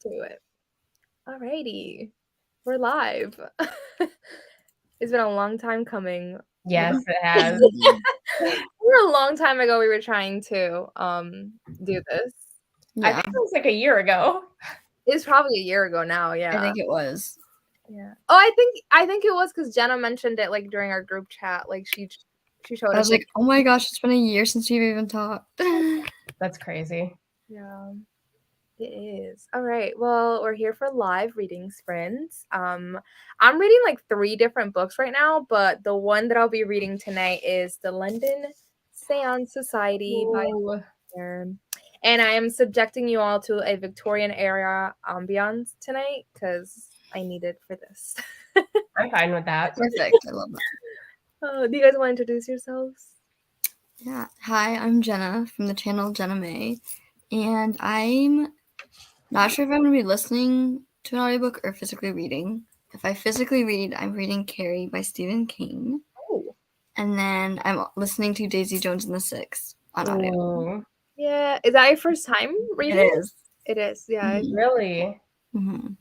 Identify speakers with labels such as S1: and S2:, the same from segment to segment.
S1: do it. Alrighty. We're live. It's been a long time coming.
S2: Yes, it has.
S1: A long time ago we were trying to do this.
S2: I think it was like a year ago.
S1: It's probably a year ago now, yeah.
S3: I think it was.
S1: Yeah. Oh, I think it was because Jena mentioned it like during our group chat. Like she showed us.
S3: I was like, oh my gosh, it's been a year since we've even talked.
S2: That's crazy.
S1: Yeah. It is. All right. Well, we're here for live readings, friends. I'm reading like 3 different books right now, but the one that I'll be reading tonight is The London Seance Society by Quin. And I am subjecting you all to a Victorian era ambiance tonight because I need it for this.
S2: I'm fine with that.
S3: Perfect. I love that.
S1: Do you guys want to introduce yourselves?
S3: Yeah. Hi, I'm Jena from the channel Jena May, and I'm not sure if I'm going to be listening to an audiobook or physically reading. If I physically read, I'm reading Carrie by Stephen King.
S1: Oh.
S3: And then I'm listening to Daisy Jones and the Six on audio.
S1: Yeah. Is that your first time reading?
S3: It is.
S1: It is, yeah.
S2: Mm-hmm. Really?
S3: Mm-hmm.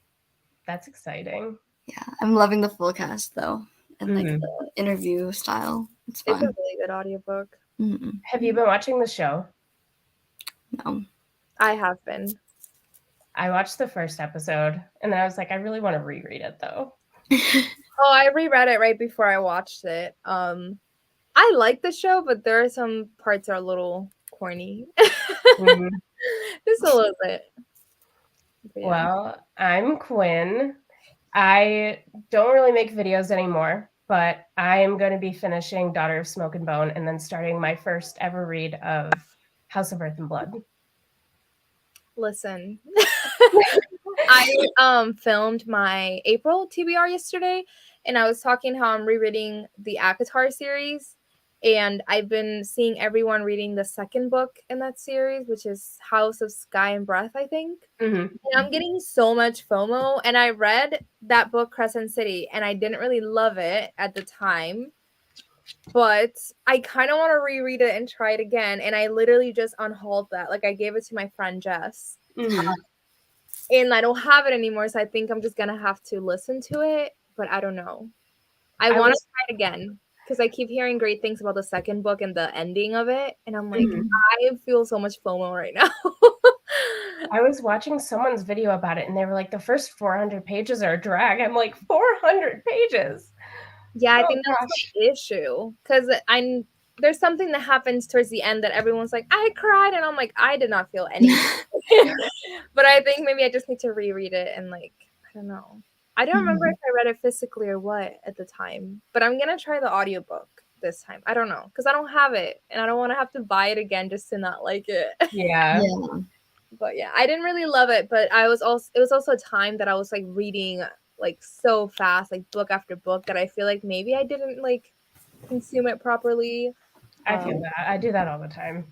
S2: That's exciting.
S3: Yeah. I'm loving the full cast, though, and like the interview style. It's fun.
S1: It's a really good audiobook.
S3: Mm-hmm.
S2: Have you been watching the show?
S3: No.
S1: I have been.
S2: I watched the first episode, and then I was like, I really want to reread it, though.
S1: Oh, I reread it right before I watched it. I like the show, but there are some parts that are a little corny.
S2: Mm-hmm.
S1: Just a little bit.
S2: Yeah. Well, I'm Quin. I don't really make videos anymore, but I am going to be finishing Daughter of Smoke and Bone and then starting my first ever read of House of Earth and Blood.
S1: Listen, I filmed my April TBR yesterday, and I was talking how I'm rereading the ACOTAR series, and I've been seeing everyone reading the second book in that series, which is House of Sky and Breath, I think.
S2: Mm-hmm.
S1: And I'm getting so much FOMO, and I read that book, Crescent City, and I didn't really love it at the time. But I kind of want to reread it and try it again. And I literally just unhauled that. Like, I gave it to my friend Jess.
S2: Mm-hmm.
S1: And I don't have it anymore, so I think I'm just going to have to listen to it. But I don't know. I want to try it again. Because I keep hearing great things about the second book and the ending of it. And I'm like, I feel so much FOMO right now.
S2: I was watching someone's video about it, and they were like, the first 400 pages are a drag. I'm like, 400 pages?
S1: Yeah, I think that's the issue. Because there's something that happens towards the end that everyone's like, I cried. And I'm like, I did not feel anything. But I think maybe I just need to reread it and like, I don't know. I don't remember if I read it physically or what at the time. But I'm going to try the audiobook this time. I don't know. Because I don't have it. And I don't want to have to buy it again just to not like it.
S2: Yeah.
S1: But yeah, I didn't really love it. But it was also a time that I was like reading like so fast, like book after book, that I feel like maybe I didn't like consume it properly.
S2: I feel that. I do that all the time.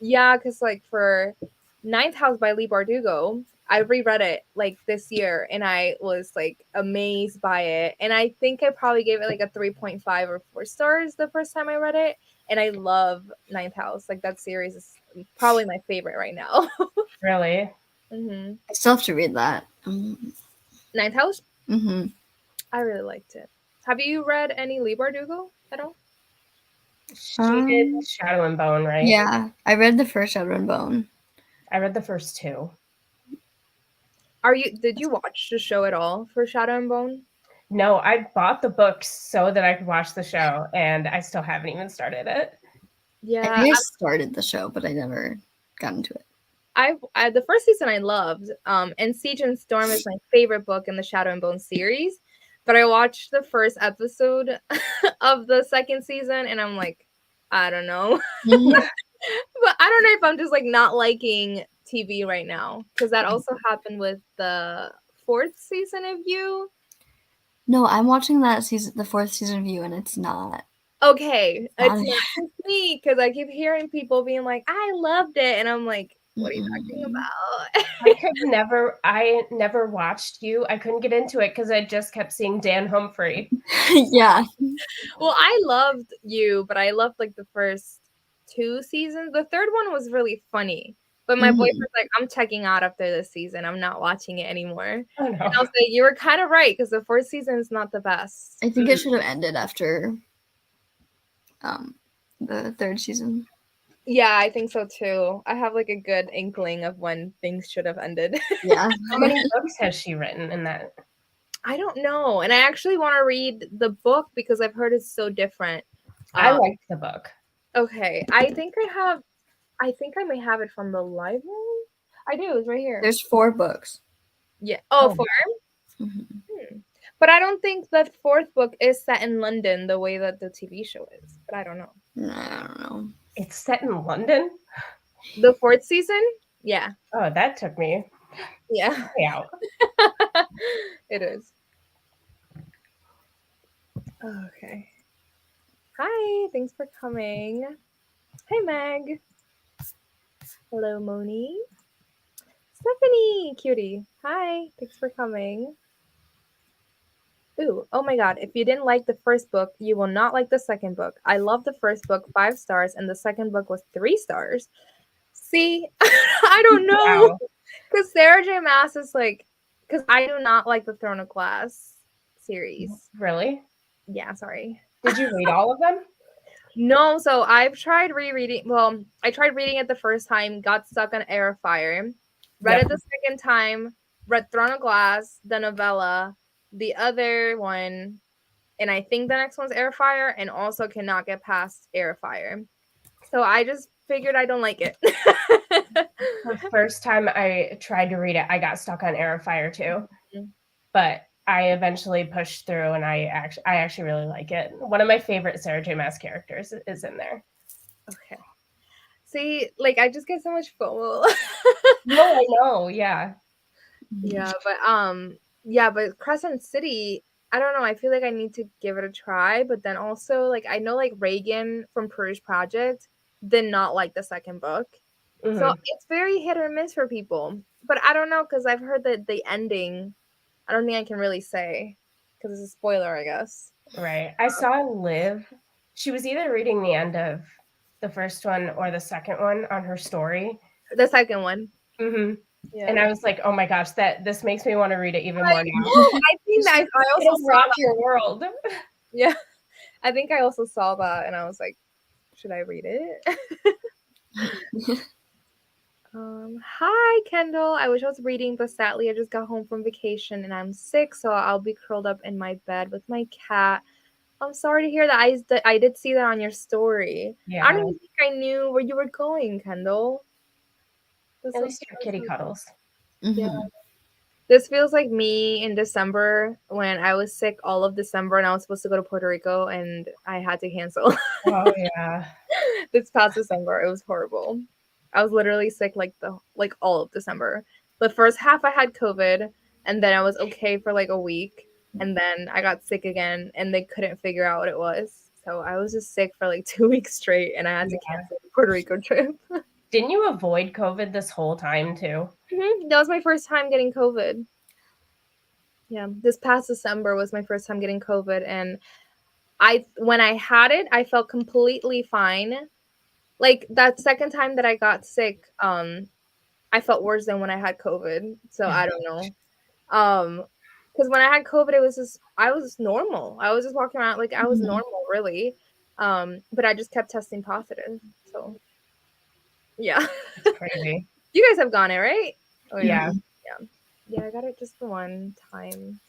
S1: Yeah, because like for Ninth House by Leigh Bardugo, I reread it like this year and I was like amazed by it. And I think I probably gave it like a 3.5 or 4 stars the first time I read it. And I love Ninth House. Like that series is probably my favorite right now.
S2: Really?
S1: Mm-hmm.
S3: I still have to read that.
S1: Ninth House?
S3: Mm-hmm.
S1: I really liked it. Have you read any Leigh Bardugo at all?
S2: She did Shadow and Bone, right?
S3: Yeah, I read the first Shadow and Bone.
S2: I read the first 2.
S1: Did you watch the show at all for Shadow and Bone?
S2: No, I bought the books so that I could watch the show, and I still haven't even started it.
S1: Yeah,
S3: I think I started the show, but I never got into it.
S1: I the first season I loved, and Siege and Storm is my favorite book in the Shadow and Bone series. But I watched the first episode of the second season, and I'm like, I don't know. But I don't know if I'm just like not liking TV right now, because that also happened with the 4th season of You.
S3: No, I'm watching that season, the 4th season of You, and it's not.
S1: Okay, it's not for me, because I keep hearing people being like, I loved it, and I'm like, what are you talking about?
S2: I never watched You. I couldn't get into it because I just kept seeing Dan Humphrey.
S3: Yeah.
S1: Well, I loved You, but I loved like the first 2 seasons. The third one was really funny. But my boyfriend's like, I'm checking out after this season. I'm not watching it anymore.
S2: Oh, no.
S1: And I was like, you were kind of right because the 4th season is not the best.
S3: I think it should have ended after the 3rd season.
S1: Yeah, I think so too. I have like a good inkling of when things should have ended.
S3: Yeah.
S2: How many books has she written in that?
S1: I don't know. And I actually want to read the book because I've heard it's so different.
S2: I liked the book.
S1: Okay. I think I may have it from the library. I do. It's right here.
S3: There's 4 books.
S1: Yeah. Oh, 4? Mm-hmm. But I don't think the 4th book is set in London the way that the TV show is. But I don't know.
S3: I don't know.
S2: It's set in London?
S1: The 4th season? Yeah.
S2: Oh, that took me.
S1: Yeah.
S2: Out.
S1: It is. Okay. Hi. Thanks for coming. Hey, Meg. Hello, Moni. Stephanie, cutie. Hi. Thanks for coming. Ooh, oh my god, if you didn't like the first book, you will not like the second book. I love the first book, 5 stars, and the second book was 3 stars. See, I don't know. Because Sarah J. Maas is like, because I do not like the Throne of Glass series.
S2: Really?
S1: Yeah, sorry.
S2: Did you read all of them?
S1: No, so I've tried rereading. Well, I tried reading it the first time, got stuck on Air of Fire. Read it the second time, read Throne of Glass, the novella, the other one, and I think the next one's Air of Fire, and also cannot get past Air of Fire. So I just figured I don't like it.
S2: The first time I tried to read it, I got stuck on Air of Fire too. But I eventually pushed through, and I actually really like it. One of my favorite Sarah J. Maas characters is in there.
S1: Okay. See, like I just get so much FOMO.
S2: No, I know, yeah.
S1: Yeah, but Crescent City, I don't know. I feel like I need to give it a try, but then also like I know like Reagan from Purge Project did not like the second book. Mm-hmm. So it's very hit or miss for people. But I don't know because I've heard that the ending, I don't think I can really say because it's a spoiler, I guess.
S2: Right. I saw Liv. She was either reading the end of the first one or the second one on her story.
S1: The second one.
S2: Mm-hmm. Yeah. And I was like, oh my gosh, this makes me want to read it even more now.
S1: I think that I also
S2: saw rock your world.
S1: Yeah. I think I also saw that and I was like, should I read it? Hi, Kendall. I wish I was reading, but sadly I just got home from vacation and I'm sick, so I'll be curled up in my bed with my cat. I'm sorry to hear that. I did see that on your story. Yeah. I don't even think I knew where you were going, Kendall.
S2: At least you have kitty cuddles.
S1: Yeah. This feels like me in December when I was sick all of December and I was supposed to go to Puerto Rico and I had to cancel.
S2: Oh yeah.
S1: This past December, it was horrible. I was literally sick like all of December. The first half I had COVID and then I was okay for like a week and then I got sick again and they couldn't figure out what it was. So I was just sick for like 2 weeks straight and I had to cancel the Puerto Rico trip.
S2: Didn't you avoid COVID this whole time too?
S1: Mm-hmm. That was my first time getting COVID. Yeah, this past December was my first time getting COVID and when I had it, I felt completely fine. Like that second time that I got sick, I felt worse than when I had COVID. So I don't know. Because when I had COVID, I was normal. I was just walking around like I was normal, really. But I just kept testing positive. So yeah.
S2: That's crazy.
S1: You guys have gone it, right?
S2: Oh yeah.
S1: Yeah, I got it just the one time.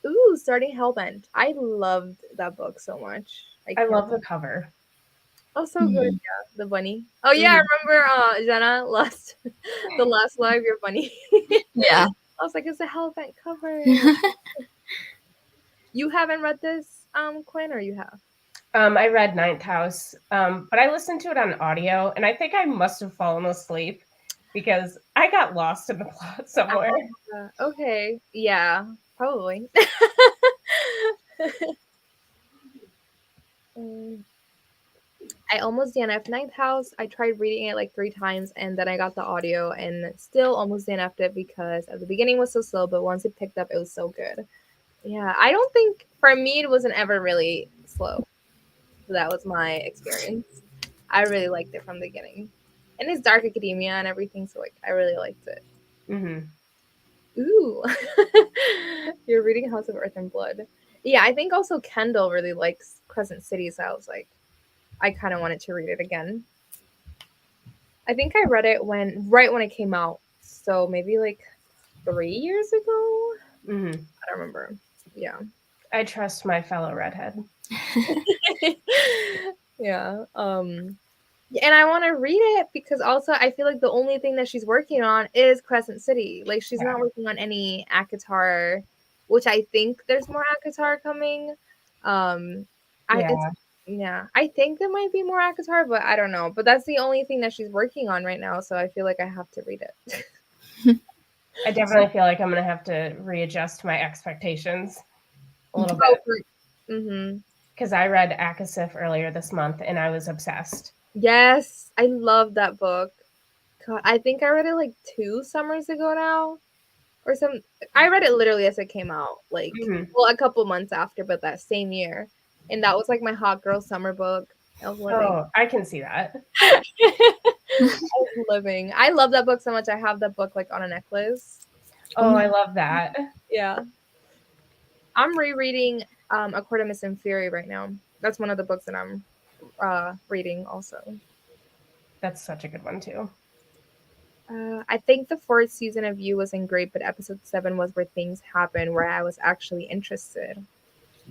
S1: Ooh, starting Hellbent. I loved that book so much.
S2: I love the cover.
S1: Oh, so good. Yeah, the bunny. Oh yeah, I remember Jena the last live your bunny.
S3: Yeah.
S1: I was like, it's a Hellbent cover. You haven't read this, Quin, or you have?
S2: I read Ninth House, but I listened to it on audio, and I think I must have fallen asleep because I got lost in the plot somewhere.
S1: Okay, yeah, probably. I almost DNF'd Ninth House. I tried reading it like 3 times, and then I got the audio, and still almost DNF'd it because at the beginning was so slow, but once it picked up, it was so good. Yeah, I don't think, for me, it wasn't ever really slow. So that was my experience. I really liked it from the beginning. And it's dark academia and everything, so like I really liked it.
S2: Mm-hmm.
S1: Ooh. You're reading House of Earth and Blood. Yeah, I think also Kendall really likes Crescent City, so I was like, I kind of wanted to read it again. I think I read it right when it came out, so maybe like 3 years ago.
S2: Mm-hmm.
S1: I don't remember. Yeah.
S2: I trust my fellow redhead.
S1: Yeah. And I want to read it because also I feel like the only thing that she's working on is Crescent City. Like she's not working on any ACOTAR, which I think there's more ACOTAR coming. I think there might be more ACOTAR, but I don't know. But that's the only thing that she's working on right now, so I feel like I have to read it.
S2: I definitely feel like I'm gonna have to readjust my expectations a little bit. Because I read Akasif earlier this month and I was obsessed.
S1: Yes, I love that book. God, I think I read it like 2 summers ago now, or some. I read it literally as it came out, like well, a couple months after, but that same year, and that was like my hot girl summer book. I was living.
S2: Oh, I can see that.
S1: I was living. I love that book so much. I have that book like on a necklace.
S2: Oh, I love that.
S1: Yeah. I'm rereading A Court of Mist and Fury right now. That's one of the books that I'm reading also.
S2: That's such a good one too.
S1: I think the 4th season of You wasn't great, but episode 7 was where things happened, where I was actually interested.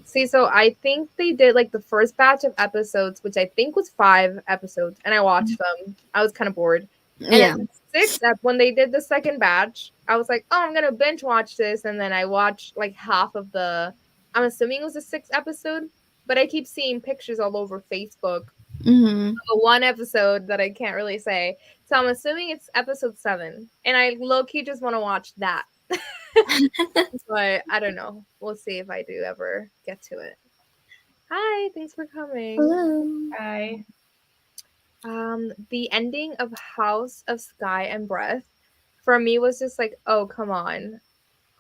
S1: See, so I think they did like the first batch of episodes, which I think was 5 episodes, and I watched them. I was kind of bored. And then when they did the second batch, I was like, oh, I'm gonna binge watch this, and then I watched like half of the. I'm assuming it was the 6th episode, but I keep seeing pictures all over Facebook. One episode that I can't really say, so I'm assuming it's episode 7, and I low-key just want to watch that. But I don't know. We'll see if I do ever get to it. Hi, thanks for coming.
S3: Hello.
S2: Hi.
S1: The ending of House of Sky and Breath for me was just like, oh, come on.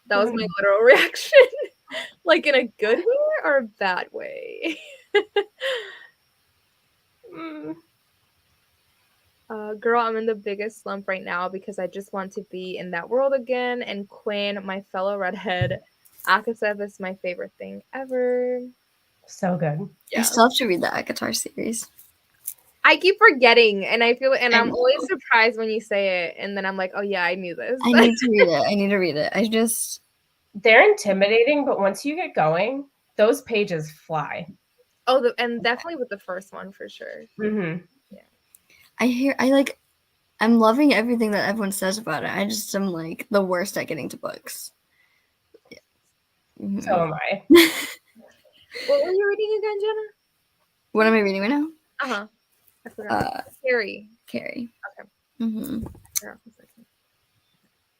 S1: That was my literal reaction. Like in a good way or a bad way? Girl, I'm in the biggest slump right now because I just want to be in that world again. And Quin, my fellow redhead, Akasef is my favorite thing ever.
S2: So good.
S3: Yeah. I still have to read the ACOTAR series.
S1: I keep forgetting, and I'm always surprised when you say it, and then I'm like, oh yeah, I knew this.
S3: I need to read it.
S2: They're intimidating, but once you get going, those pages fly.
S1: Oh, and definitely with the first one for sure.
S3: Yeah. I'm loving everything that everyone says about it. I just am like the worst at getting to books.
S2: Yeah. So am I.
S1: What were you reading again, Jenna?
S3: What am I reading right now?
S1: I forgot. Carrie.
S3: Okay.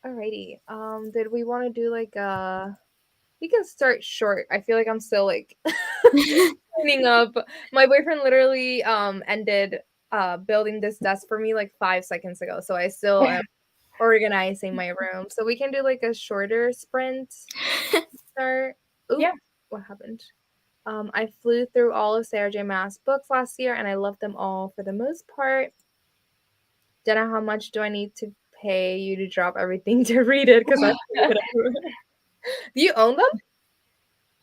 S1: Alrighty. Did we want to do like we can start short. I feel like I'm still like cleaning up. My boyfriend literally ended building this desk for me like 5 seconds ago, so I still am organizing my room. So we can do like a shorter sprint start. Ooh, yeah. What happened? I flew through all of Sarah J. Maas' books last year, and I loved them all for the most part. Jenna, how much do I need to pay you to drop everything to read it? Because do you own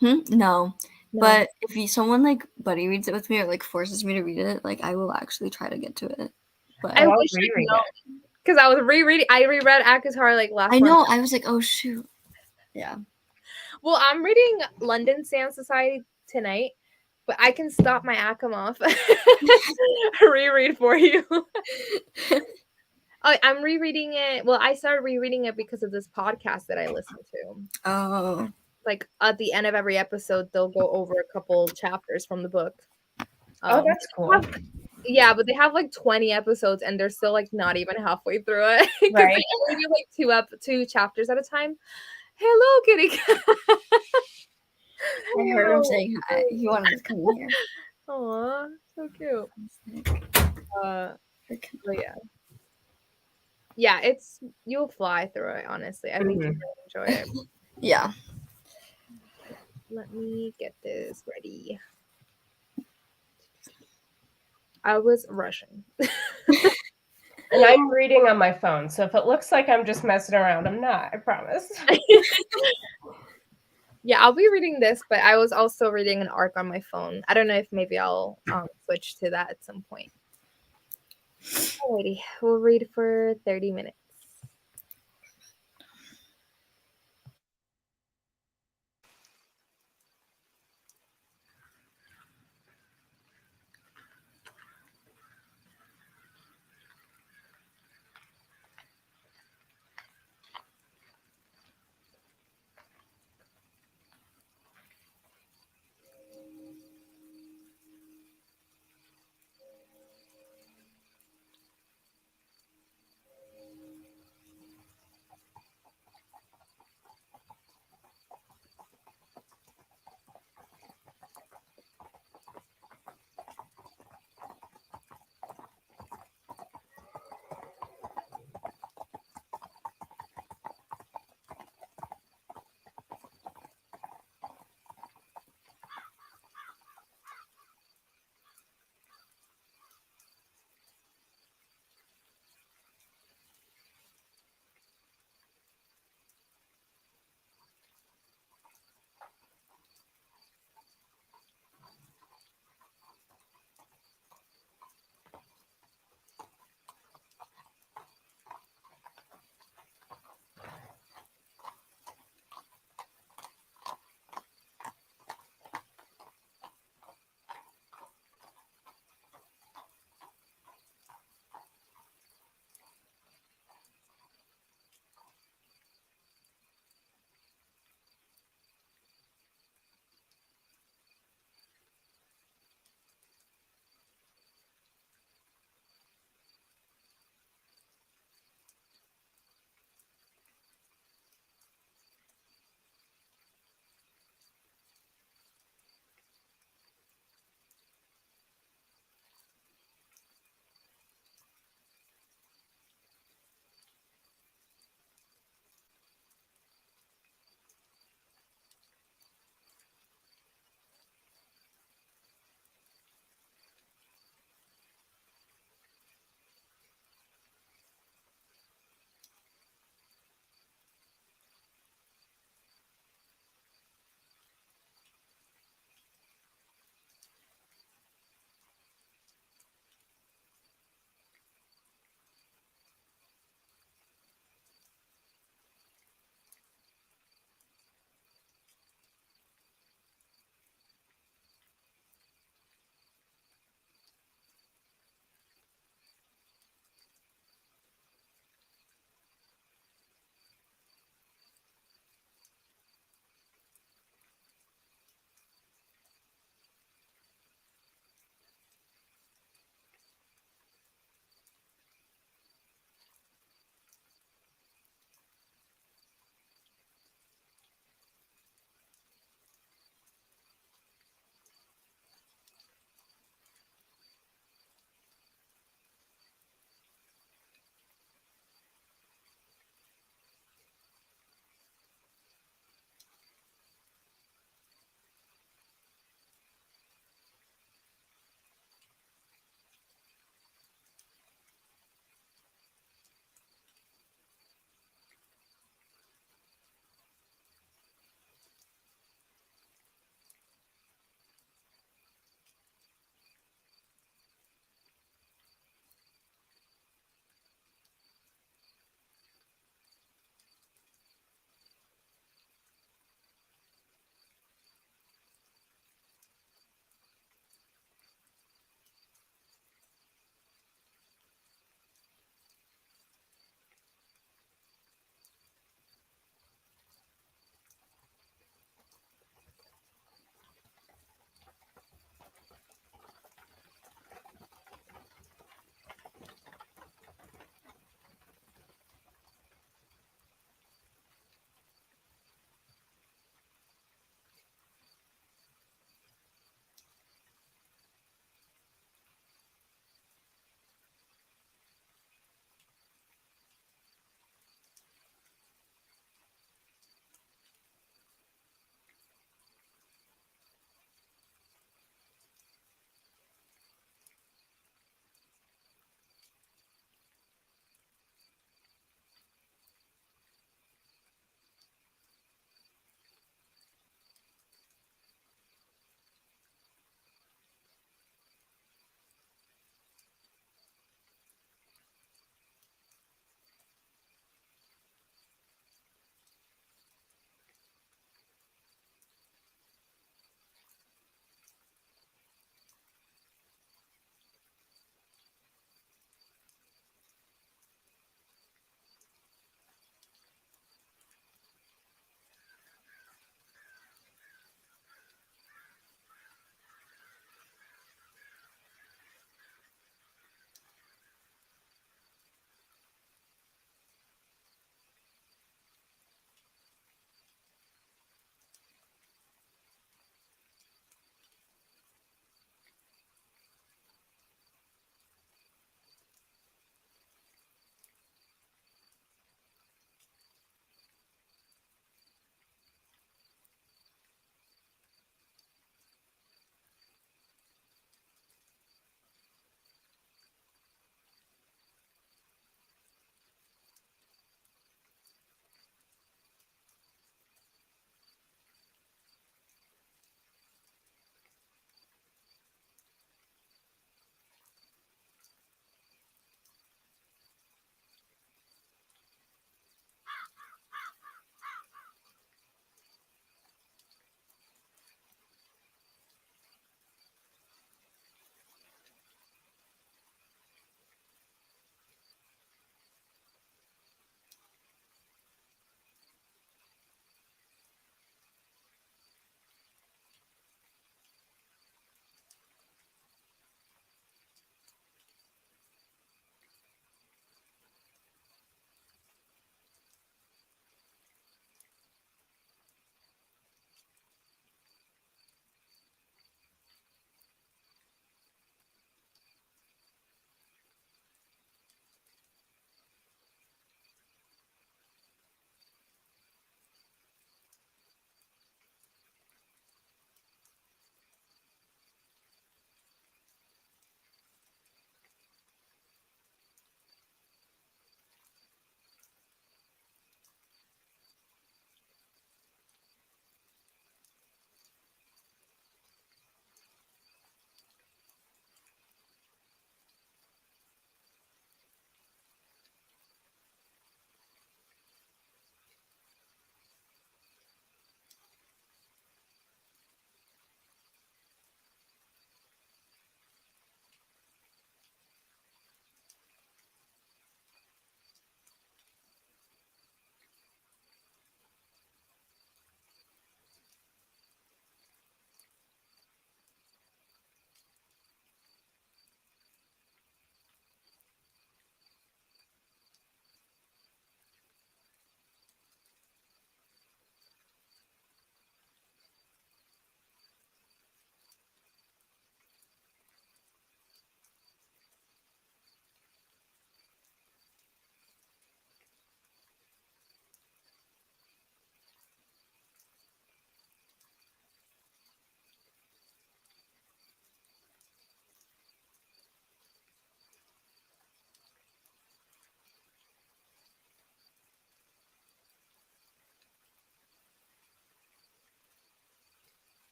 S1: them?
S3: No. But if someone like buddy reads it with me or like forces me to read it, like I will actually try to get to it. But
S1: I wish I'd known because I was rereading. I reread ACOTAR like last.
S3: I know. I was like, oh shoot. Yeah.
S1: Well, I'm reading London Sand Society tonight, but I can stop my Asimov reread for you. I'm rereading it. Well, I started rereading it because of this podcast that I listen to.
S3: Oh.
S1: Like at the end of every episode, they'll go over a couple chapters from the book.
S2: Oh, that's cool.
S1: Yeah, but they have like 20 episodes, and they're still like not even halfway through it. Right. They only do like 2 chapters at a time. Hello, kitty cat.
S3: I heard him saying hi. He wanted to come in here.
S1: Aw, so cute. But yeah. Yeah, you'll fly through it, honestly. I think you'll really enjoy it.
S3: Yeah.
S1: Let me get this ready. I was rushing.
S2: And I'm reading on my phone, so if it looks like I'm just messing around, I'm not, I promise.
S1: Yeah, I'll be reading this, but I was also reading an arc on my phone. I don't know if maybe I'll switch to that at some point. Alrighty, we'll read for 30 minutes.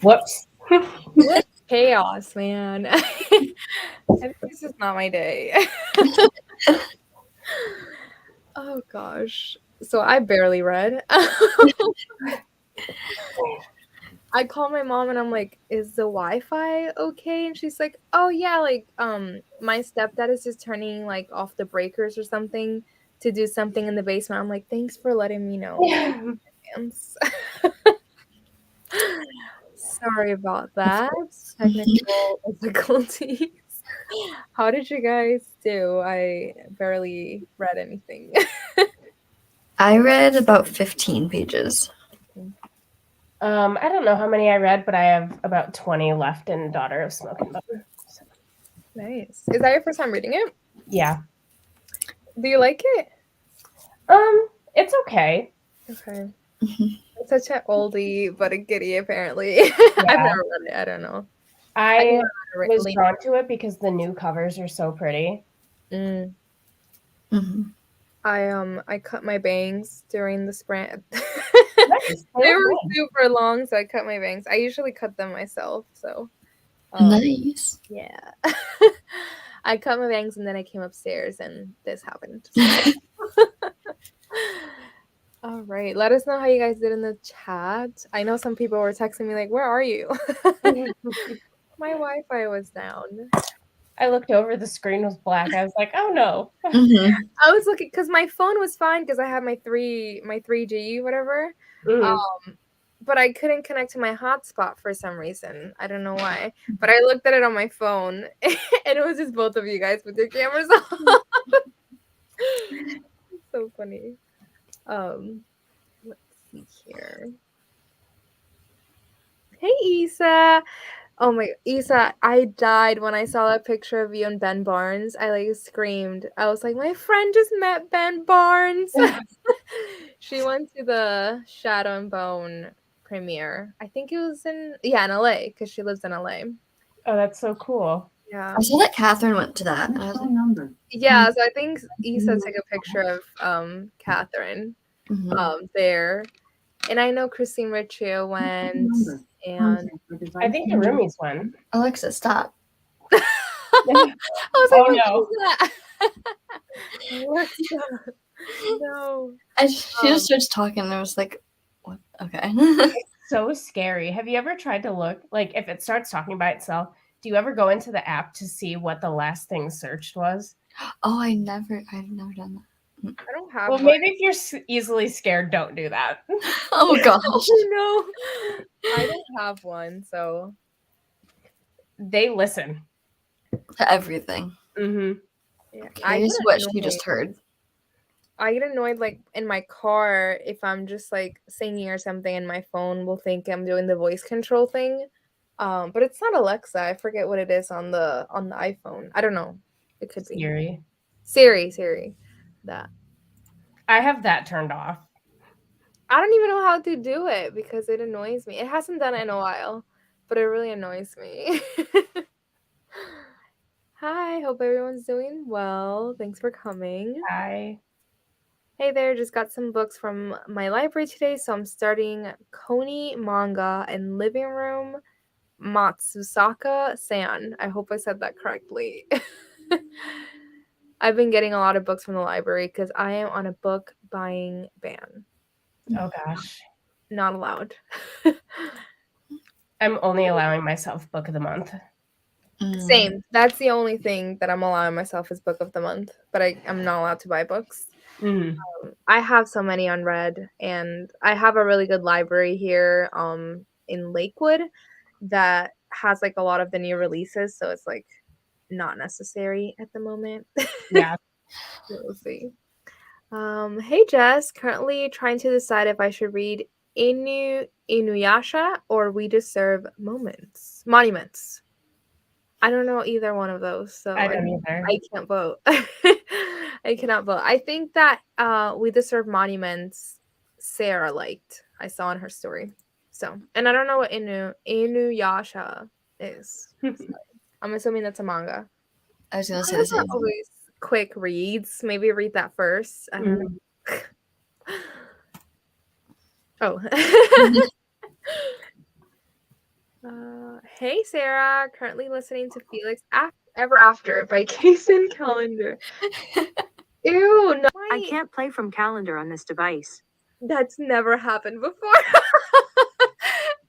S2: Whoops.
S1: What chaos, man. I think this is not my day. Oh gosh. So I barely read. I call my mom and I'm like, is the Wi-Fi okay? And she's like, oh yeah, like my stepdad is just turning like off the breakers or something to do something in the basement. I'm like, thanks for letting me know. Sorry about that. Technical difficulties. How did you guys do? I barely read anything.
S3: I read about 15 pages.
S2: I don't know how many I read, but I have about 20 left in Daughter of Smoke and Bone. So.
S1: Nice. Is that your first time reading it?
S2: Yeah.
S1: Do you like it?
S2: It's okay.
S1: Okay. It's such an oldie but a goodie, apparently. Yeah. I've never read it. I don't know.
S2: I was drawn to it because the new covers are so pretty.
S1: Mm. Mm-hmm. I cut my bangs during the sprint. Nice. They were super long, so I cut my bangs. I usually cut them myself, so
S3: nice.
S1: Yeah. I cut my bangs and then I came upstairs and this happened. All right. Let us know how you guys did in the chat. I know some people were texting me like, where are you? My Wi-Fi was down.
S2: I looked over, the screen was black. I was like, oh no.
S1: Mm-hmm. I was looking because my phone was fine because I had my 3G, whatever. Mm-hmm. But I couldn't connect to my hotspot for some reason. I don't know why. But I looked at it on my phone and it was just both of you guys with your cameras on. So funny. Let's see here. Hey, Isa. Oh my, Isa, I died when I saw that picture of you and Ben Barnes. I like screamed. I was like, my friend just met Ben Barnes. She went to the Shadow and Bone premiere. I think it was in LA because she lives in LA.
S2: Oh, that's so cool.
S1: Yeah.
S3: I saw that Catherine went to that. And I was like,
S1: yeah, so I think Isa took a picture of Catherine there. And I know Christine Riccio went, and
S2: I think the Roomies went.
S3: Alexa, stop.
S1: I was like, oh no. Alexa. No.
S3: And she just starts talking and I was like, what? Okay.
S2: It's so scary. Have you ever tried to look, like if it starts talking by itself, do you ever go into the app to see what the last thing searched was?
S3: Oh, I've never done that.
S1: I don't have
S2: one. Maybe if you're easily scared, don't do that.
S3: Oh gosh.
S1: No. I don't have one, so.
S2: They listen.
S3: To everything.
S2: Mm-hmm.
S3: Yeah. Curious what she just heard.
S1: I get annoyed like in my car if I'm just like singing or something and my phone will think I'm doing the voice control thing. But it's not Alexa. I forget what it is on the iPhone. I don't know. It could be Siri. That.
S2: I have that turned off.
S1: I don't even know how to do it because it annoys me. It hasn't done it in a while, but it really annoys me. Hi, hope everyone's doing well. Thanks for coming.
S2: Hi.
S1: Hey there, just got some books from my library today, so I'm starting Koni manga and Living Room Matsusaka-san. I hope I said that correctly. I've been getting a lot of books from the library because I am on a book buying ban.
S2: Oh gosh.
S1: Not allowed.
S2: I'm only allowing myself book of the month.
S1: Same. That's the only thing that I'm allowing myself is book of the month, but I'm not allowed to buy books.
S2: Mm-hmm.
S1: I have so many unread, and I have a really good library here in Lakewood that has like a lot of the new releases, so it's like not necessary at the moment.
S2: Yeah.
S1: We'll see. Hey Jess, currently trying to decide if I should read Inuyasha or We Deserve Monuments. I don't know either one of those, so
S2: I don't either.
S1: I can't vote. I cannot vote. I think that We Deserve Monuments Sarah liked. I saw in her story. So, and I don't know what Inuyasha is. So I'm assuming that's a manga.
S3: I was gonna say the same.
S1: Always quick reads. Maybe read that first. I don't know. Oh. Hey Sarah, currently listening to Felix Ever After by Quin Calendar. Ew, no.
S4: I can't play from calendar on this device.
S1: That's never happened before.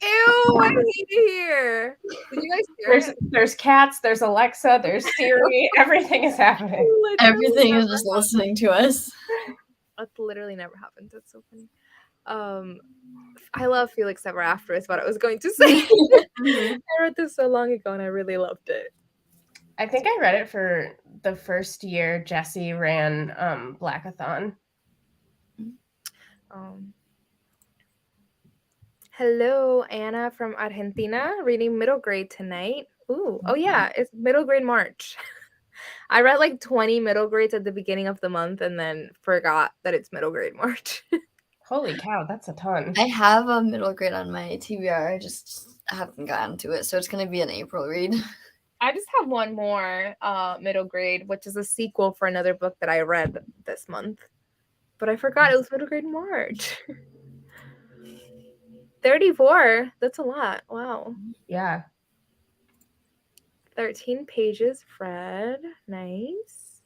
S1: Ew, I hate it here. Did you guys hear it?
S2: There's cats, there's Alexa, there's Siri, everything is happening.
S3: Everything is just listening to us.
S1: That's literally never happened. That's so funny. I love Felix Ever After is what I was going to say. I read this so long ago and I really loved it.
S2: I think I read it for the first year Jessie ran Blackathon.
S1: Hello, Anna from Argentina, reading middle grade tonight. Ooh, oh yeah, it's middle grade March. I read like 20 middle grades at the beginning of the month and then forgot that it's middle grade March.
S2: Holy cow, that's a ton.
S3: I have a middle grade on my TBR. I just haven't gotten to it, so it's going to be an April read.
S1: I just have one more middle grade, which is a sequel for another book that I read this month. But I forgot it was middle grade March. 34. That's a lot. Wow.
S2: Yeah.
S1: 13 pages, Fred. Nice.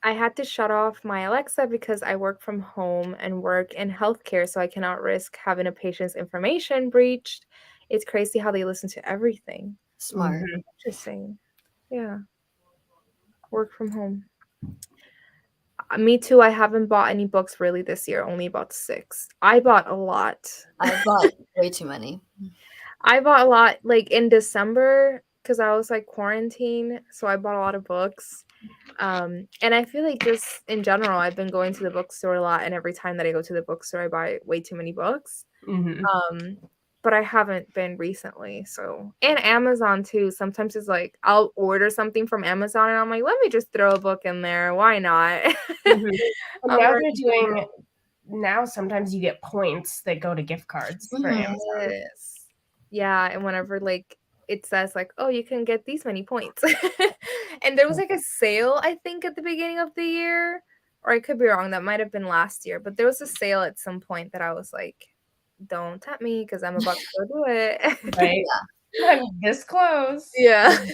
S1: I had to shut off my Alexa because I work from home and work in healthcare, so I cannot risk having a patient's information breached. It's crazy how they listen to everything.
S3: Smart.
S1: Interesting. Yeah. Work from home. Me too. I haven't bought any books really this year. Only bought 6. I bought a lot.
S3: I bought way too many.
S1: I bought a lot like in December because I was like quarantined. So I bought a lot of books. And I feel like just in general, I've been going to the bookstore a lot. And every time that I go to the bookstore, I buy way too many books. But I haven't been recently. So, and Amazon too. Sometimes it's like I'll order something from Amazon and I'm like, let me just throw a book in there. Why not?
S2: Now they're doing, now sometimes you get points that go to gift cards for Amazon.
S1: Yes. Yeah. And whenever like it says like, oh, you can get these many points. And there was like a sale, I think, at the beginning of the year. Or I could be wrong. That might have been last year. But there was a sale at some point that I was like, don't tempt me because I'm about to go do it.
S2: Right? Yeah. I'm this close.
S1: Yeah.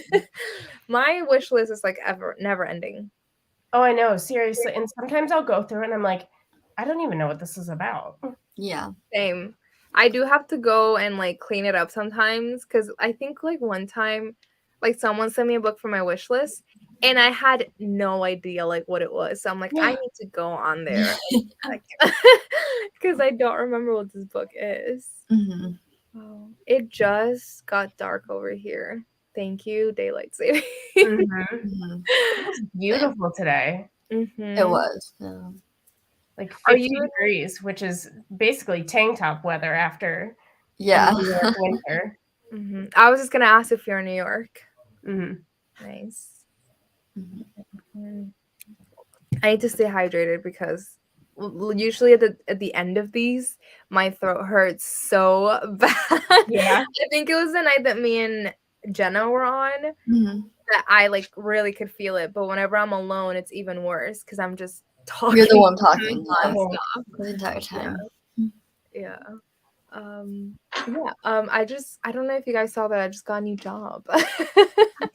S1: My wish list is like never ending.
S2: Oh, I know. Seriously. And sometimes I'll go through it and I'm like, I don't even know what this is about.
S3: Yeah.
S1: Same. I do have to go and like clean it up sometimes because I think like one time like someone sent me a book for my wish list and I had no idea like what it was. So I'm like, I need to go on there because I don't remember what this book is. Oh, it just got dark over here. Thank you, daylight saving.
S2: It was beautiful today.
S3: It was.
S2: Like 50 degrees, which is basically tank top weather after New York winter.
S1: I was just gonna ask if you're in New York. Nice. I need to stay hydrated because usually at the end of these, my throat hurts so bad.
S2: Yeah.
S1: I think it was the night that me and Jena were on that I like really could feel it. But whenever I'm alone, it's even worse because I'm just talking.
S3: You're the one talking
S1: the
S3: entire time.
S1: Yeah. I don't know if you guys saw that I just got a new job.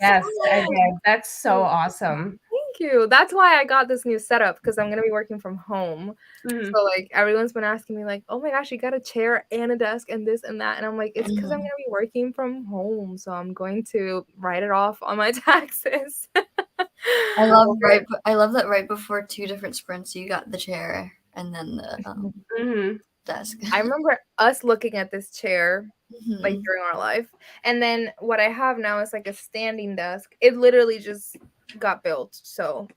S2: Yes, I did. That's so awesome.
S1: Thank you. That's why I got this new setup because I'm gonna be working from home. So like everyone's been asking me like, oh my gosh, you got a chair and a desk and this and that, and I'm like, it's because I'm gonna be working from home, so I'm going to write it off on my taxes.
S3: I love that right before 2 different sprints, you got the chair and then the desk.
S1: I remember us looking at this chair like during our life, and then what I have now is like a standing desk. It literally just got built, so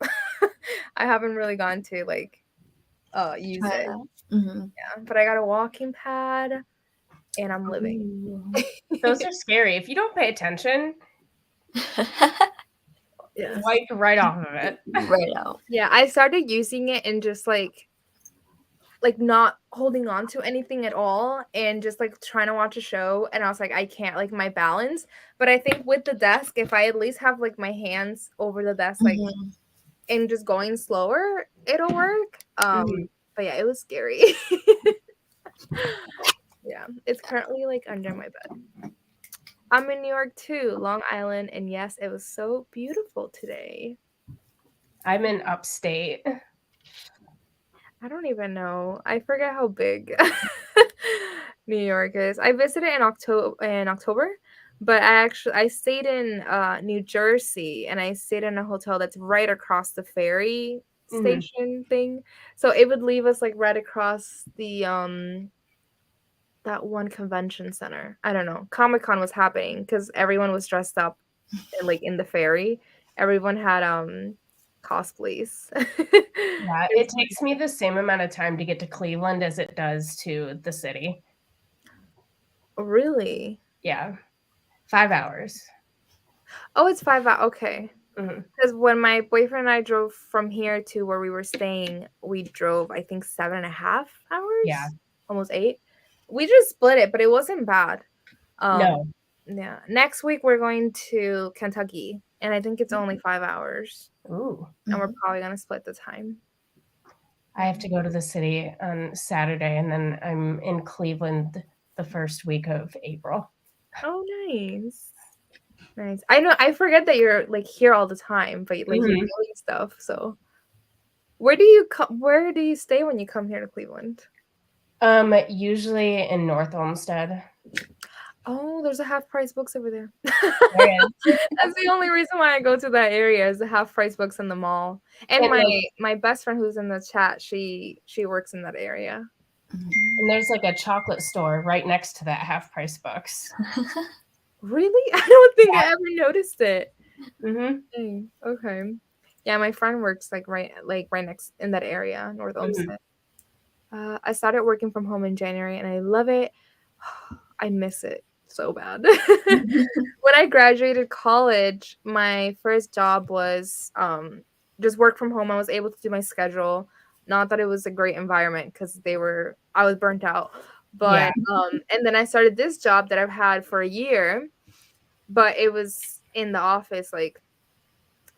S1: I haven't really gone to like use it. Yeah, but I got a walking pad and I'm living.
S2: Those are scary. If you don't pay attention,
S1: yes.
S2: Wipe right off of it.
S3: Right out.
S1: Yeah, I started using it and just like not holding on to anything at all and just like trying to watch a show, and I was like, I can't, like my balance. But I think with the desk, if I at least have like my hands over the desk like and just going slower, it'll work. But yeah, it was scary. Yeah. yeah, it's currently like under my bed. I'm in New York too, Long Island, and yes, it was so beautiful today.
S2: I'm in upstate.
S1: I don't even know. I forget how big New York is. I visited in October, but I stayed in New Jersey, and I stayed in a hotel that's right across the ferry station thing. So it would leave us like right across the that one convention center. I don't know. Comic-Con was happening because everyone was dressed up and like in the ferry. Everyone had cosplays.
S2: Yeah, it takes me the same amount of time to get to Cleveland as it does to the city.
S1: Really?
S2: Yeah. 5 hours.
S1: Oh, it's 5 hours. Okay.
S2: Mhm.
S1: Because when my boyfriend and I drove from here to where we were staying, we drove, I think, 7.5 hours.
S2: Yeah.
S1: Almost 8. We just split it, but it wasn't bad.
S2: No.
S1: Yeah. Next week we're going to Kentucky, and I think it's only 5 hours.
S2: Ooh.
S1: And we're probably gonna split the time.
S2: I have to go to the city on Saturday, and then I'm in Cleveland the first week of April.
S1: Oh, nice. Nice. I know. I forget that you're like here all the time, but like you're doing stuff. So, where do you stay when you come here to Cleveland?
S2: Usually in North Olmsted.
S1: Oh, there's a Half Price Books over there.
S2: There is.
S1: That's the only reason why I go to that area is the Half Price Books in the mall. And my best friend who's in the chat, she works in that area.
S2: And there's like a chocolate store right next to that Half Price Books.
S1: Really? I don't think I ever noticed it.
S2: Mm-hmm.
S1: Okay. Yeah, my friend works like right next in that area, North Olmsted. I started working from home in January, and I love it. I miss it so bad. When I graduated college, my first job was just work from home. I was able to do my schedule. Not that it was a great environment because I was burnt out. But and then I started this job that I've had for a year, but it was in the office. Like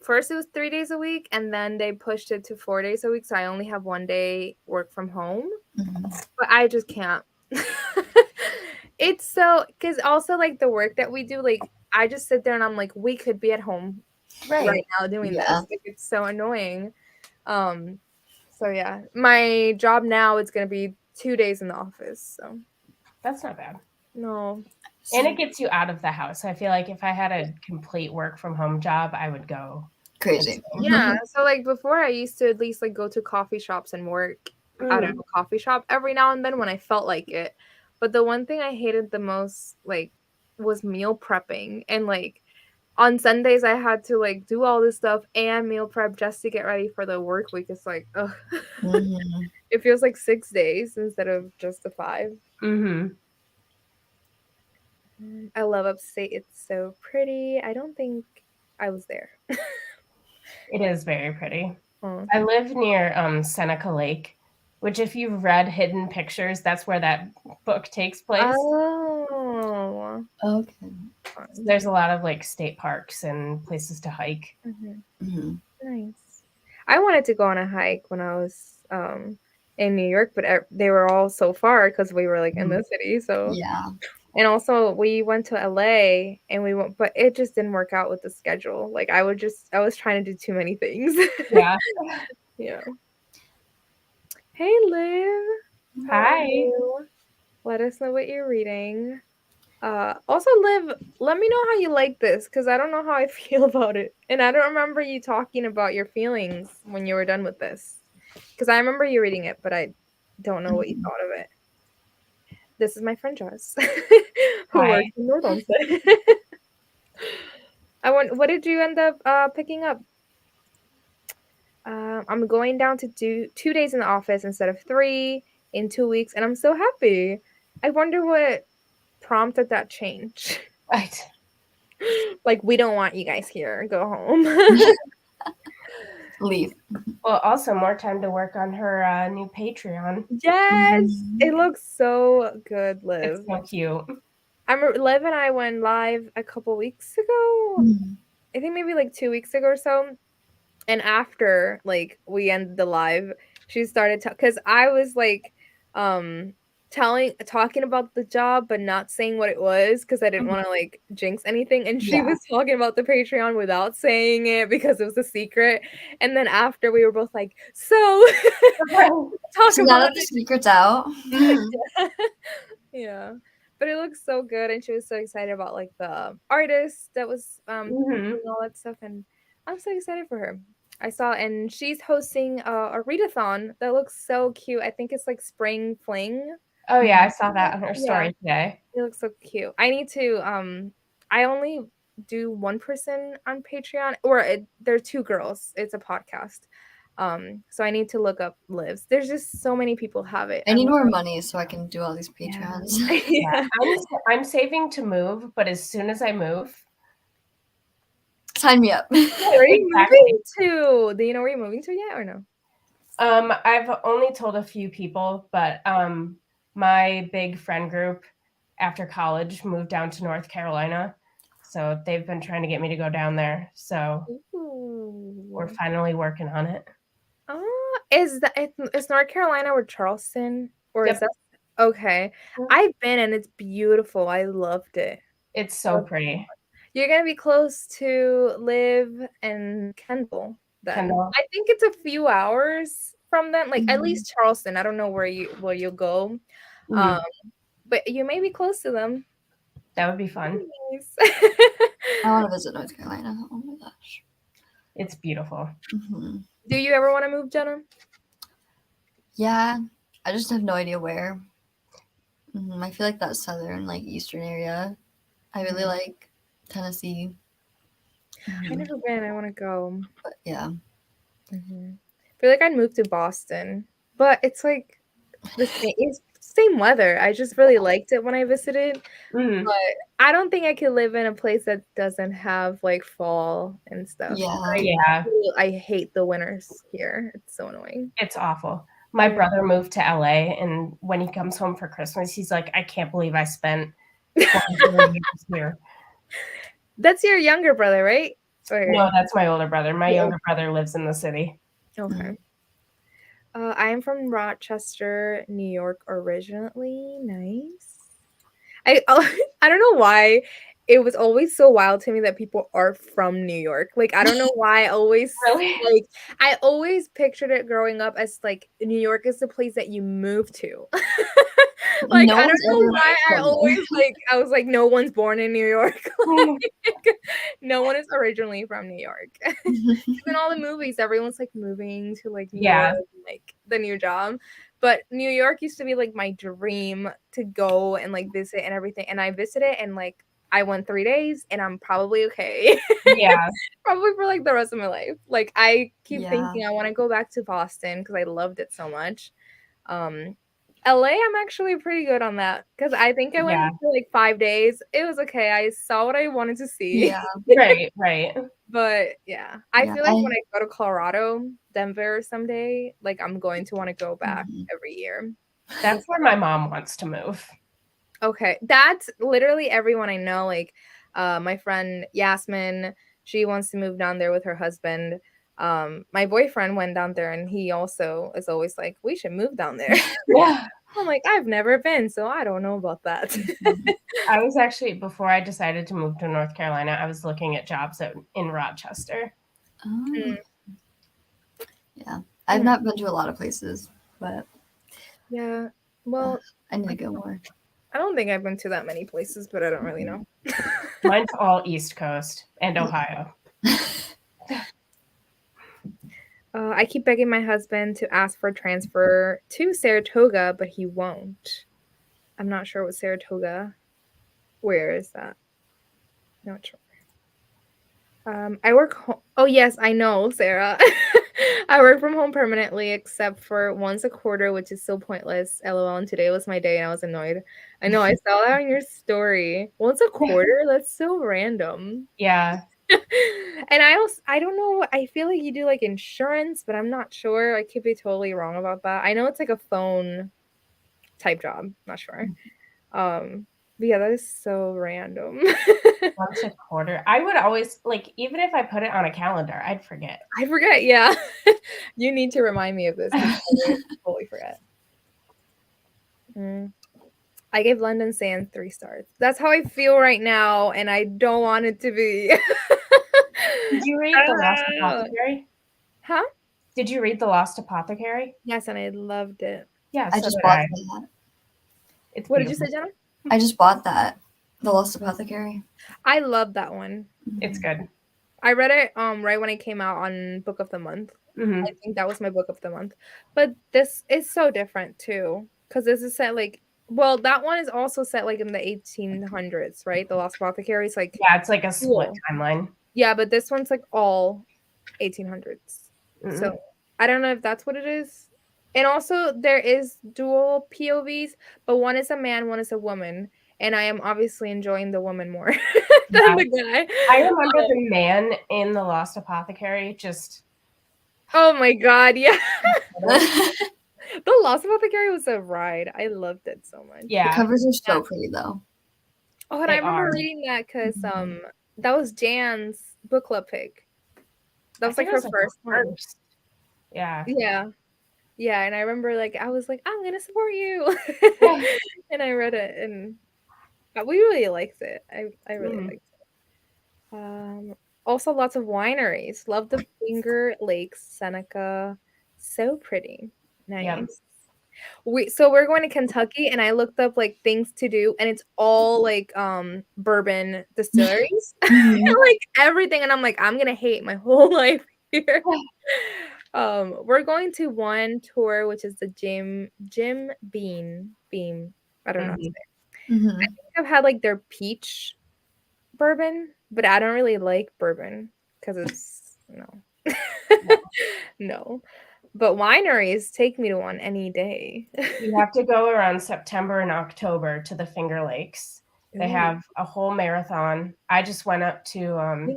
S1: first it was 3 days a week, and then they pushed it to 4 days a week. So I only have 1 day work from home. But I just can't. It's so because also like the work that we do, like I just sit there and I'm like, we could be at home right now doing this. Like it's so annoying. So yeah, my job now it's gonna be 2 days in the office. So
S2: that's not bad.
S1: No.
S2: And it gets you out of the house. I feel like if I had a complete work from home job, I would go
S3: crazy.
S1: Yeah. So like before I used to at least like go to coffee shops and work out of a coffee shop every now and then when I felt like it. But the one thing I hated the most like was meal prepping, and like on Sundays I had to like do all this stuff and meal prep just to get ready for the work week. It's like ugh. It feels like 6 days instead of just the 5. I love upstate. It's so pretty. I don't think I was there.
S2: It is very pretty. I live near Seneca Lake, which if you've read Hidden Pictures, that's where that book takes place.
S1: Oh,
S3: okay.
S2: So there's a lot of like state parks and places to hike.
S1: Nice. I wanted to go on a hike when I was in New York, but they were all so far because we were like in the city. So
S3: yeah.
S1: And also we went to LA and we went, but it just didn't work out with the schedule. Like I was trying to do too many things.
S2: Yeah.
S1: Yeah. Hey, Liv.
S2: Hi.
S1: Let us know what you're reading. Also, Liv, let me know how you like this because I don't know how I feel about it. And I don't remember you talking about your feelings when you were done with this. Because I remember you reading it, but I don't know what you thought of it. This is my friend Joss, who works in North Olmsted. What did you end up picking up? I'm going down to do 2 days in the office instead of 3 in 2 weeks, and I'm so happy. I wonder what prompted that change.
S2: Right.
S1: Like, we don't want you guys here. Go home.
S3: Leave.
S2: Well, also more time to work on her new Patreon.
S1: Yes, it looks so good, Liv.
S2: It's so cute.
S1: Liv and I went live a couple weeks ago. I think maybe like 2 weeks ago or so. And after like we ended the live, she started because I was like talking about the job, but not saying what it was because I didn't want to like jinx anything. And she was talking about the Patreon without saying it because it was a secret. And then after we were both like, so talk
S3: So
S1: about
S3: now that the secret's out.
S1: Yeah. But it looks so good, and she was so excited about like the artist that was doing all that stuff, and I'm so excited for her. I saw, and she's hosting a readathon that looks so cute. I think it's like Spring Fling.
S2: Oh yeah, I saw that on her story today.
S1: It looks so cute. I need to I only do one person on Patreon, or there are two girls. It's a podcast. So I need to look up Livs. There's just so many people have it.
S3: I need more money so I can do all these Patreons.
S2: Yeah. I'm saving to move, but as soon as I move,
S3: sign me up.
S1: Where are you moving to? Do you know where you're moving to yet or no?
S2: I've only told a few people, but my big friend group after college moved down to North Carolina. So they've been trying to get me to go down there. So we're finally working on it.
S1: Is North Carolina or Charleston? Or is that okay? I've been and it's beautiful. I loved it.
S2: It's so pretty.
S1: You're gonna be close to Liv and Kendall. Then I think it's a few hours from them. Like at least Charleston. I don't know where you'll go. But you may be close to them.
S2: That would be fun.
S1: Nice.
S3: I want to visit North Carolina. Oh my gosh.
S2: It's beautiful.
S1: Do you ever want to move, Jenna?
S3: Yeah. I just have no idea where. I feel like that southern, like eastern area. I really like Tennessee.
S1: I've never been. I want to go.
S3: But yeah.
S1: I feel like I'd move to Boston, but it's like it's same weather. I just really liked it when I visited, but I don't think I could live in a place that doesn't have like fall and stuff. I hate the winters here. It's so annoying.
S2: It's awful. My brother moved to LA, and when he comes home for Christmas, he's like, I can't believe I spent 20 years here.
S1: That's your younger brother, right?
S2: No, that's my older brother. My younger brother lives in the city.
S1: Okay. I am from Rochester, New York originally. Nice. I don't know why it was always so wild to me that people are from New York. Like I don't know why I always like I always pictured it growing up as like New York is the place that you move to. Like I don't know why I was like no one's born in New York. Like, no one is originally from New York. In all the movies, everyone's like moving to like New York, like the new job. But New York used to be like my dream to go and like visit and everything. And I visited and like I went 3 days and I'm probably okay.
S2: Yeah.
S1: Probably for like the rest of my life. Like I keep thinking I want to go back to Boston because I loved it so much. LA, I'm actually pretty good on that because I think I went for like 5 days. It was okay. I saw what I wanted to see.
S3: Yeah.
S2: Right.
S1: But I feel like when I go to Colorado, Denver someday, like I'm going to want to go back every year.
S2: That's where my mom wants to move.
S1: Okay. That's literally everyone I know. Like my friend Yasmin, she wants to move down there with her husband. My boyfriend went down there and he also is always like, we should move down there.
S2: Yeah.
S1: I'm like, I've never been, so I don't know about that.
S2: I was actually, before I decided to move to North Carolina, I was looking at jobs in Rochester.
S3: Yeah. I've not been to a lot of places, but
S1: yeah. Well,
S3: I need to go more.
S1: I don't think I've been to that many places, but I don't really know.
S2: Mine's all East Coast and Ohio.
S1: I keep begging my husband to ask for a transfer to Saratoga, but he won't. I'm not sure what Saratoga. Where is that? Not sure. I work home. Oh yes, I know, Sarah. I work from home permanently, except for once a quarter, which is so pointless. LOL. And today was my day, and I was annoyed. I know. I saw that on your story. Once a quarter? That's so random.
S2: Yeah.
S1: And I don't know. I feel like you do like insurance, but I'm not sure. I could be totally wrong about that. I know it's like a phone type job. Not sure. But yeah, that is so random.
S2: Once a quarter. I would always, like, even if I put it on a calendar, I'd forget.
S1: I forget, yeah. You need to remind me of this. I totally forget. I gave London Sand 3 stars. That's how I feel right now, and I don't want it to be.
S2: Did you read The Lost Apothecary?
S1: Huh?
S2: Did you read The Lost Apothecary?
S1: Yes, and I loved it.
S2: Yeah,
S3: I
S2: so
S3: just
S2: did
S3: bought
S2: I.
S3: that.
S2: It's
S1: What did you
S2: beautiful.
S1: say, Jenna?
S3: I just bought that. The Lost Apothecary.
S1: I love that one.
S2: It's good.
S1: I read it right when it came out on Book of the Month.
S2: Mm-hmm.
S1: I think that was my book of the month. But this is so different too, because this is set like, well, that one is also set like in the 1800s, right? The Lost Apothecary is like,
S2: Yeah, it's like a split
S1: cool.
S2: timeline.
S1: Yeah, but this one's like all 1800s.
S2: Mm-hmm.
S1: So I don't know if that's what it is. And also there is dual POVs, but one is a man, one is a woman. And I am obviously enjoying the woman more than the guy.
S2: I remember the man in The Lost Apothecary just...
S1: Oh my god, yeah. The Lost Apothecary was a ride. I loved it so much.
S2: Yeah.
S3: The covers are so pretty though.
S1: Oh, and I remember reading that because that was Jan's book club pick. That was like her first one.
S2: Yeah.
S1: Yeah, and I remember like I was like, I'm gonna support you. And I read it and we really liked it. I really liked it. Also lots of wineries. Love the Finger Lakes, Seneca. So pretty. Nice.
S2: Yep.
S1: We're going to Kentucky and I looked up like things to do and it's all like bourbon distilleries. Like everything and I'm like I'm going to hate my whole life here. We're going to one tour which is the Jim Beam. I don't know how to say it. I think I've had like their peach bourbon, but I don't really like bourbon because it's no. But wineries, take me to one any day.
S2: You have to go around September and October to the Finger Lakes. They have a whole marathon. I just went up to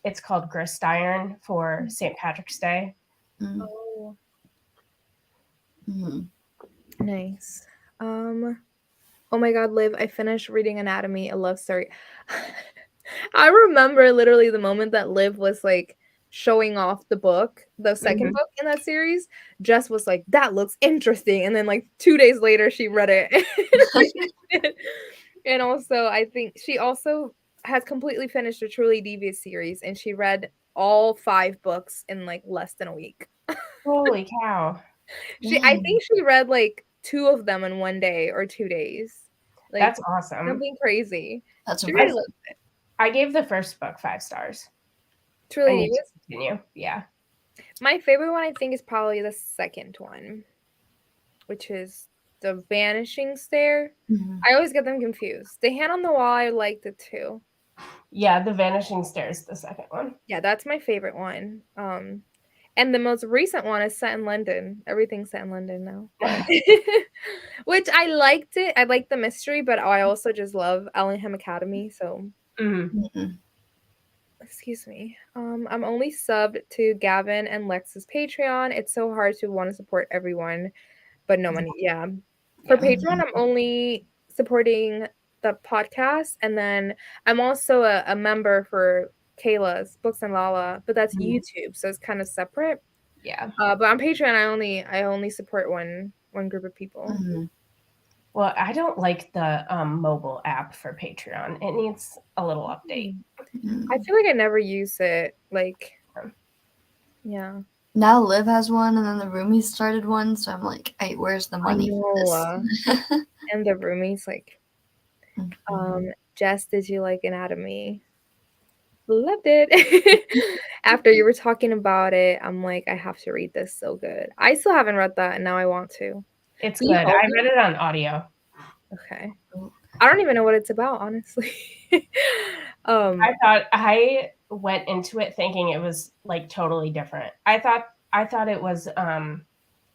S2: it's called Grist Iron for St. Patrick's Day.
S1: Oh. Nice. Oh my god, Liv, I finished reading Anatomy, a Love Story. I remember literally the moment that Liv was like showing off the book, the second book in that series. Jess was like, that looks interesting. And then like 2 days later she read it. And also I think she also has completely finished the Truly Devious series and she read all 5 books in like less than a week.
S2: Holy cow.
S1: I think she read like 2 of them in 1 day or 2 days. Like,
S2: that's awesome.
S1: Something crazy.
S3: That's
S1: really loved it.
S2: I gave the first book 5 stars.
S1: Truly Devious?
S2: Continue. Yeah.
S1: My favorite one I think is probably the second one, which is The Vanishing Stair. I always get them confused. The Hand on the Wall, I liked it too.
S2: Yeah, The Vanishing Stair is the second one.
S1: Yeah, that's my favorite one. And the most recent one is set in London. Everything's set in London now. Which I liked it. I liked the mystery, but I also just love Ellingham Academy. So, excuse me. I'm only subbed to Gavin and Lex's Patreon. It's so hard to want to support everyone, but no money. Yeah. For Patreon, I'm only supporting the podcast, and then I'm also a member for Kayla's Books and Lala, but that's YouTube, so it's kind of separate.
S2: Yeah.
S1: But on Patreon, I only support one group of people.
S2: Well, I don't like the mobile app for Patreon. It needs a little update.
S1: I feel like I never use it. Like, yeah.
S3: Now Liv has one, and then the roomies started one, so I'm like, hey, where's the money for this?
S1: And the roomies, like, Jess, did you like Anatomy? Loved it. After you were talking about it, I'm like, I have to read this. So good. I still haven't read that, and now I want to.
S2: It's good. I read it on audio.
S1: Okay. I don't even know what it's about, honestly.
S2: I went into it thinking it was like totally different. I thought it was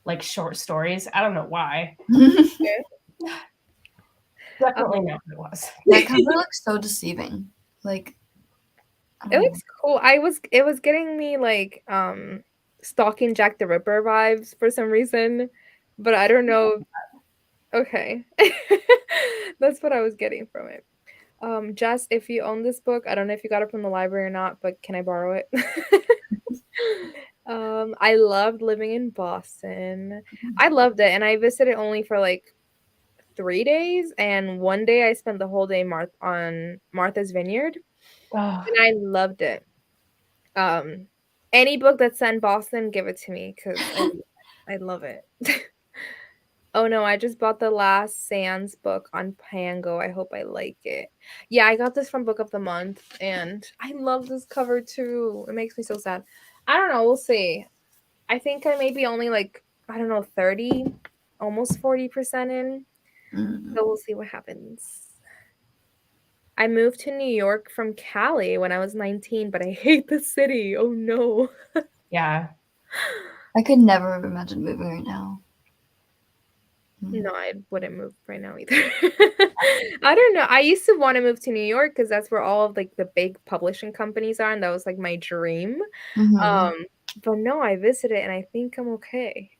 S2: like short stories. I don't know why. Definitely not what it was.
S3: That cover looks so deceiving. Like,
S1: it looks cool. It was getting me like Stalking Jack the Ripper vibes for some reason, but I don't know. Okay. That's what I was getting from it. Jess, if you own this book, I don't know if you got it from the library or not, but can I borrow it? I loved living in Boston. I loved it, and I visited only for like 3 days, and one day I spent the whole day on Martha's Vineyard, and I loved it. Any book that's set in Boston, give it to me because I love it. Oh no, I just bought the last Sans book on Pango. I hope I like it. Yeah, I got this from Book of the Month, and I love this cover too. It makes me so sad. I don't know. We'll see. I think I may be only like, I don't know, 30, almost 40% in. So we'll see what happens. I moved to New York from Cali when I was 19, but I hate the city. Oh no.
S2: Yeah.
S3: I could never imagine moving right now.
S1: No, I wouldn't move right now either. I don't know. I used to want to move to New York because that's where all of like the big publishing companies are, and that was like my dream. But no, I visited and I think I'm okay.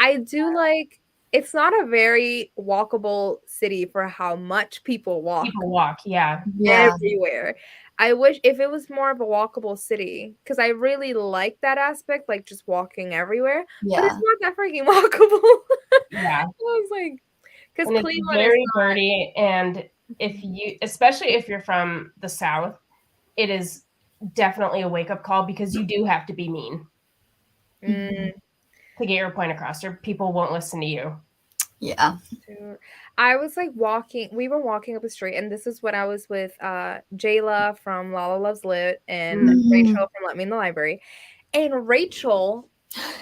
S1: I do like it's not a very walkable city for how much people walk.
S2: People walk, yeah.
S1: Everywhere. I wish if it was more of a walkable city, because I really like that aspect, like just walking everywhere. But it's not that freaking walkable.
S2: Yeah.
S1: I was like, because
S2: it's
S1: Cleveland
S2: very
S1: is
S2: dirty, and if you, especially if you're from the South, it is definitely a wake up call because you do have to be mean to get your point across, or people won't listen to you.
S3: Yeah.
S1: I was like we were walking up the street, and this is when I was with Jayla from Lala Loves Lit and Rachel from Let Me in the Library. And Rachel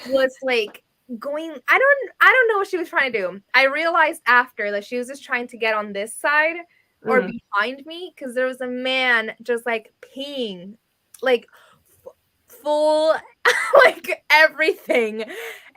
S1: was like going, I don't know what she was trying to do. I realized after that she was just trying to get on this side or behind me, because there was a man just like peeing, like full like everything.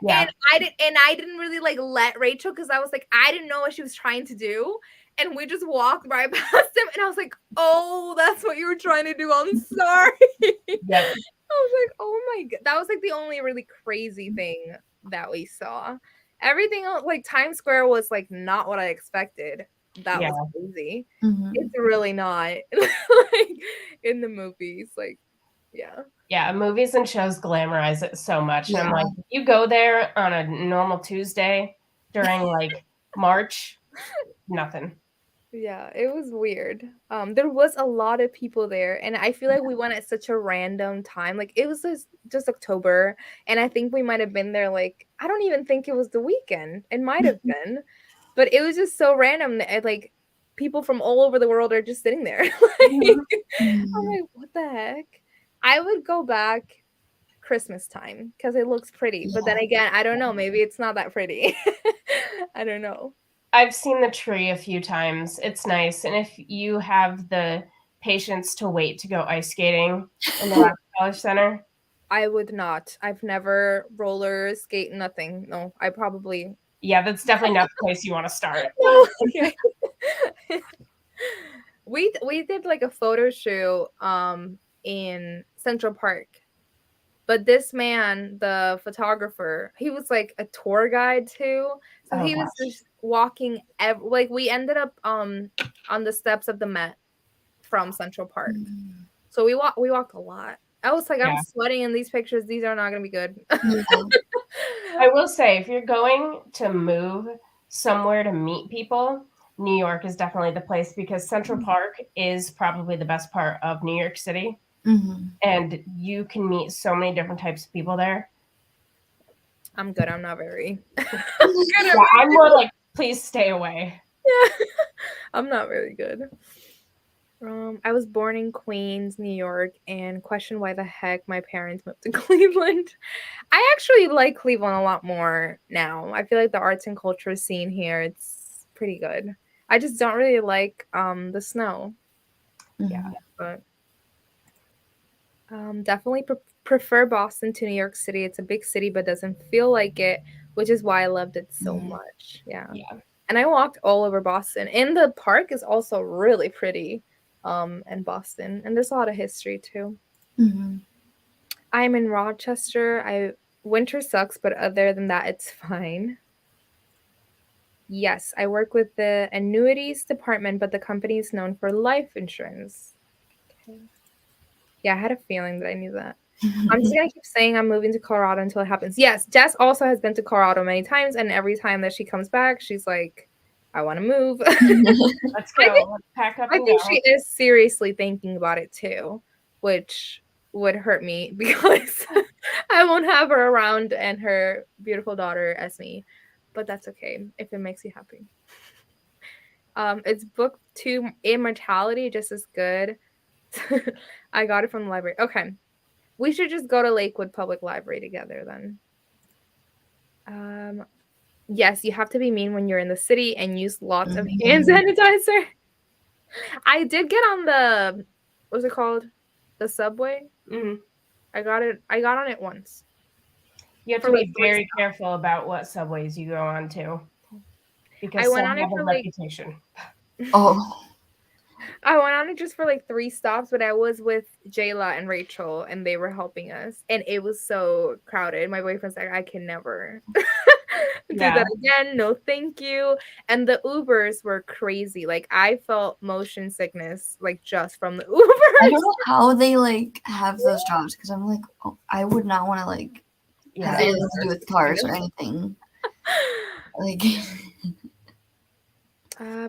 S1: Yeah. And I didn't really like let Rachel, because I was like, I didn't know what she was trying to do. And we just walked right past him, and I was like, oh, that's what you were trying to do. I'm sorry. Yep. I was like, oh my god. That was like the only really crazy thing that we saw. Everything else, like Times Square was like not what I expected. That was crazy. It's really not like in the movies. Like, yeah.
S2: Yeah, movies and shows glamorize it so much. And I'm like, if you go there on a normal Tuesday during like March, nothing.
S1: Yeah, it was weird. There was a lot of people there, and I feel like we went at such a random time. Like it was just October, and I think we might have been there like, I don't even think it was the weekend. It might have been, but it was just so random that like people from all over the world are just sitting there. I'm like, what the heck? I would go back Christmas time because it looks pretty. But then again, I don't know. Maybe it's not that pretty. I don't know.
S2: I've seen the tree a few times. It's nice. And if you have the patience to wait to go ice skating in the Rockefeller Center.
S1: I would not. I've never roller skate, nothing. No, I probably.
S2: Yeah, that's definitely not the place you want to start.
S1: No. Okay. We did like a photo shoot in Central Park. But this man, the photographer, he was like a tour guide too. So he was just walking like we ended up on the steps of the Met from Central Park. So we walked a lot. I was like, I'm sweating in these pictures. These are not going to be good.
S2: I will say, if you're going to move somewhere to meet people, New York is definitely the place, because Central Park is probably the best part of New York City. And you can meet so many different types of people there.
S1: I'm good. I'm not very.
S2: I'm more like, please stay away.
S1: Yeah, I'm not very good. I was born in Queens, New York, and questioned why the heck my parents moved to Cleveland. I actually like Cleveland a lot more now. I feel like the arts and culture scene here, it's pretty good. I just don't really like the snow. Yeah, but definitely prefer Boston to New York City. It's a big city, but doesn't feel like it, which is why I loved it so much. Yeah. And I walked all over Boston. And the park is also really pretty in Boston. And there's a lot of history too. I'm in Rochester. Winter sucks, but other than that, it's fine. Yes, I work with the annuities department, but the company is known for life insurance. Okay. Yeah, I had a feeling that I knew that. I'm just going to keep saying I'm moving to Colorado until it happens. Yes, Jess also has been to Colorado many times, and every time that she comes back, she's like, I want to move.
S2: Let's go. Let's pack up
S1: I
S2: and
S1: think
S2: go.
S1: she is seriously thinking about it too, which would hurt me because I won't have her around and her beautiful daughter as me. But that's okay if it makes you happy. It's book 2, Immortality, just as good. I got it from the library. Okay. We should just go to Lakewood Public Library together then. Yes, you have to be mean when you're in the city and use lots of hand sanitizer. I did get on the, what's it called? The subway.
S2: Mm-hmm.
S1: I got on it once.
S2: You have to be very careful about what subways you go on to, because
S1: I went
S2: some
S1: on it
S2: have a
S1: for
S2: reputation.
S1: I went on it just for like 3 stops, but I was with Jayla and Rachel, and they were helping us, and it was so crowded. My boyfriend's like, I can never do that again. No, thank you. And the Ubers were crazy. Like I felt motion sickness, like just from the Ubers.
S3: I don't know how they like have those jobs, because I'm like, I would not want to like have anything to do with cars or anything. Like.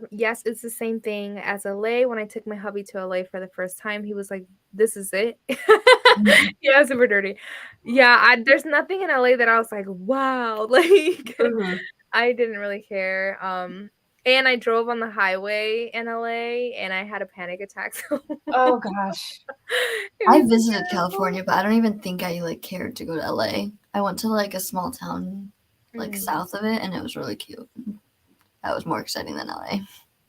S1: Yes, it's the same thing as LA. When I took my hubby to LA for the first time, he was like, "This is it." Yeah, super dirty. Yeah, there's nothing in LA that I was like, "Wow!" Like, I didn't really care. And I drove on the highway in LA, and I had a panic attack. So
S2: oh gosh,
S3: I visited California, but I don't even think I like cared to go to LA. I went to like a small town, like south of it, and it was really cute. That was more exciting than LA.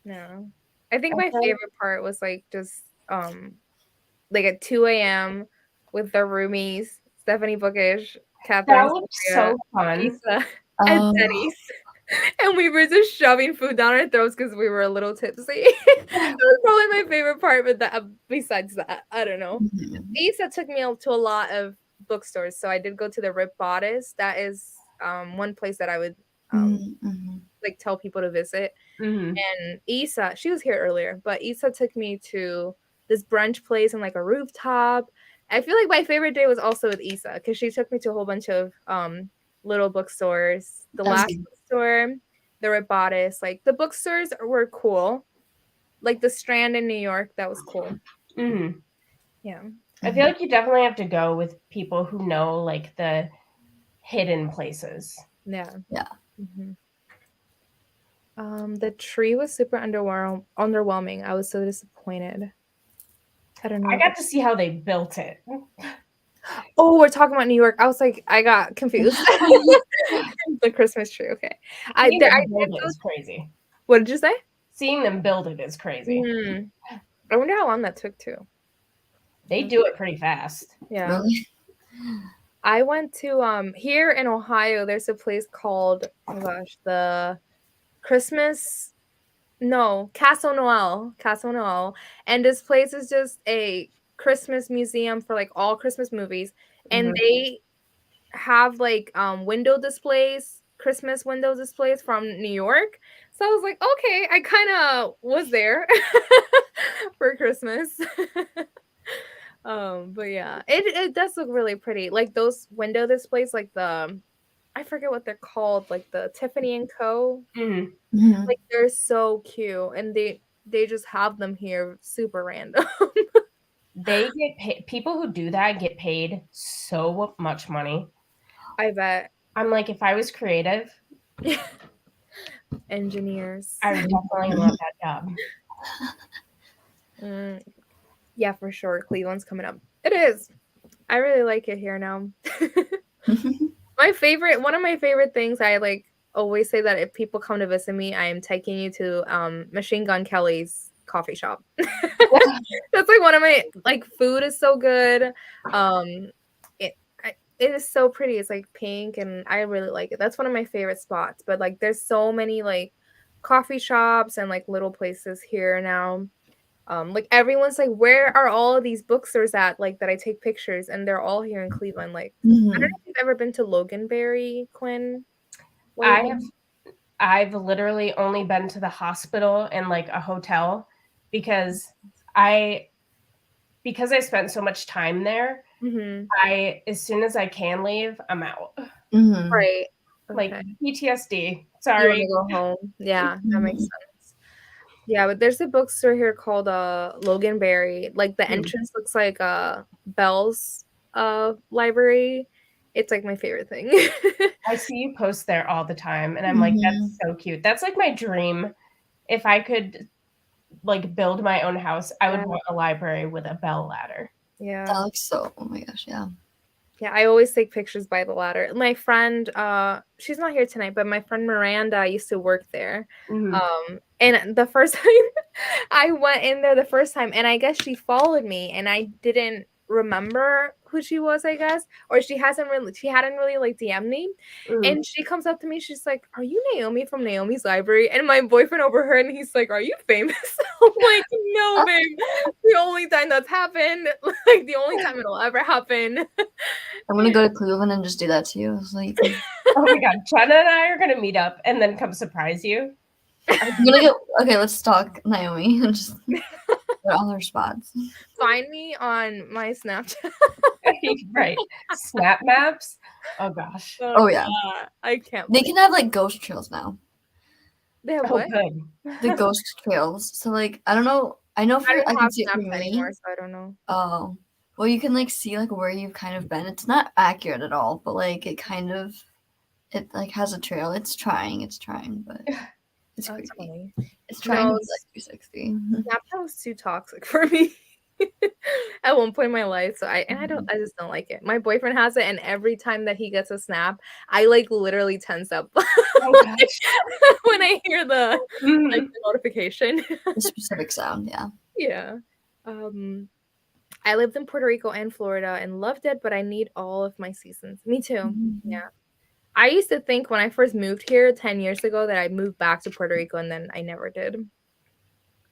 S1: No. I think my favorite part was like just like at 2 a.m. with the roomies, Stephanie Bookish, Catherine,
S2: that was so fun,
S1: Lisa, and Denny's. And we were just shoving food down our throats because we were a little tipsy. That was probably my favorite part, but besides that, I don't know. Isa took me to a lot of bookstores, so I did go to the Rip Bodice. That is one place that I would like tell people to visit. And Isa, she was here earlier, but Isa took me to this brunch place on like a rooftop. I feel like my favorite day was also with Isa because she took me to a whole bunch of little bookstores. The last bookstore, the Rip Bodice, like the bookstores were cool. Like the Strand in New York, that was cool. Yeah.
S2: I feel like you definitely have to go with people who know like the hidden places.
S1: Yeah. The tree was super underwhelming. I was so disappointed. I don't know.
S2: I got to see how they built it.
S1: Oh, we're talking about New York. I was like, I got confused. The Christmas tree. Okay.
S2: Seeing them build it is crazy.
S1: What did you say?
S2: Seeing them build it is crazy.
S1: I wonder how long that took too.
S2: They do it pretty fast.
S1: Yeah. Really? I went to here in Ohio, there's a place called, oh gosh, the Castle Noel. And this place is just a Christmas museum for like all Christmas movies. And they have like window displays, Christmas window displays from New York. So I was like, okay, I kind of was there for Christmas. But yeah, it does look really pretty. Like those window displays, like I forget what they're called, like the Tiffany and Co. Like they're so cute, and they just have them here super random.
S2: They get paid. People who do that get paid so much money.
S1: I bet.
S2: I'm like, if I was creative,
S1: engineers,
S2: I would definitely want that
S1: job. Yeah, for sure. Cleveland's coming up. It is. I really like it here now. One of my favorite things, I like always say that if people come to visit me, I am taking you to Machine Gun Kelly's coffee shop. That's like one of my, like, food is so good. It is so pretty. It's like pink, and I really like it. That's one of my favorite spots. But like, there's so many like coffee shops and like little places here now. Like everyone's like, where are all of these bookstores at? Like that I take pictures, and they're all here in Cleveland. Like I don't know if you've ever been to Loganberry, Quin.
S2: I've literally only been to the hospital and like a hotel because I spent so much time there. As soon as I can leave, I'm out.
S1: Right.
S2: Like
S1: Okay.
S2: PTSD.
S1: You want
S2: Sorry.
S1: to go home? Yeah, that makes
S3: Mhm.
S1: sense. Yeah, but there's a bookstore here called Loganberry. Like the entrance looks like Bell's library. It's like my favorite thing.
S2: I see you post there all the time, and I'm like, that's so cute. That's like my dream. If I could like build my own house, I would want a library with a bell ladder.
S1: Yeah.
S3: That looks so. Oh my gosh, yeah.
S1: Yeah, I always take pictures by the ladder. My friend, she's not here tonight, but my friend Miranda used to work there. And the first time I went in there the first time, and I guess she followed me, and I didn't remember who she was, I guess, or she hadn't really like DM'd me. And she comes up to me, she's like, "Are you Naomi from Naomi's library?" And my boyfriend overheard, and he's like, "Are you famous?" I'm like, "No, babe. The only time that's happened, like the only time it'll ever happen."
S3: I'm gonna go to Cleveland and just do that to you. So you can...
S2: Oh my god, Jenna and I are gonna meet up and then come surprise you.
S3: I'm gonna get okay. Let's stalk Naomi and just get all her spots.
S1: Find me on my Snapchat.
S2: Right. Snap maps. Oh gosh.
S3: Oh yeah.
S1: God. I can't.
S3: They can have like ghost trails now.
S1: They have
S2: Oh,
S1: what?
S2: good.
S3: The ghost trails. So like I don't know. I know for
S1: I
S3: I
S1: don't
S3: can
S1: have
S3: see it for
S1: Snapchat
S3: me.
S1: anymore, so I don't know.
S3: Oh. Well, you can like see like where you've kind of been. It's not accurate at all, but like it kind of it like has a trail. It's trying, but it's
S1: That's
S3: creepy.
S1: funny.
S3: It's trying
S1: No,
S3: to be like 360.
S1: Snapchat was too toxic for me at one point in my life. So I just don't like it. My boyfriend has it, and every time that he gets a snap, I like literally tense up
S2: Oh gosh.
S1: when I hear the like the notification.
S3: The specific sound, yeah.
S1: Yeah. I lived in Puerto Rico and Florida and loved it, but I need all of my seasons. Me too. Yeah. I used to think when I first moved here 10 years ago that I'd move back to Puerto Rico, and then I never did.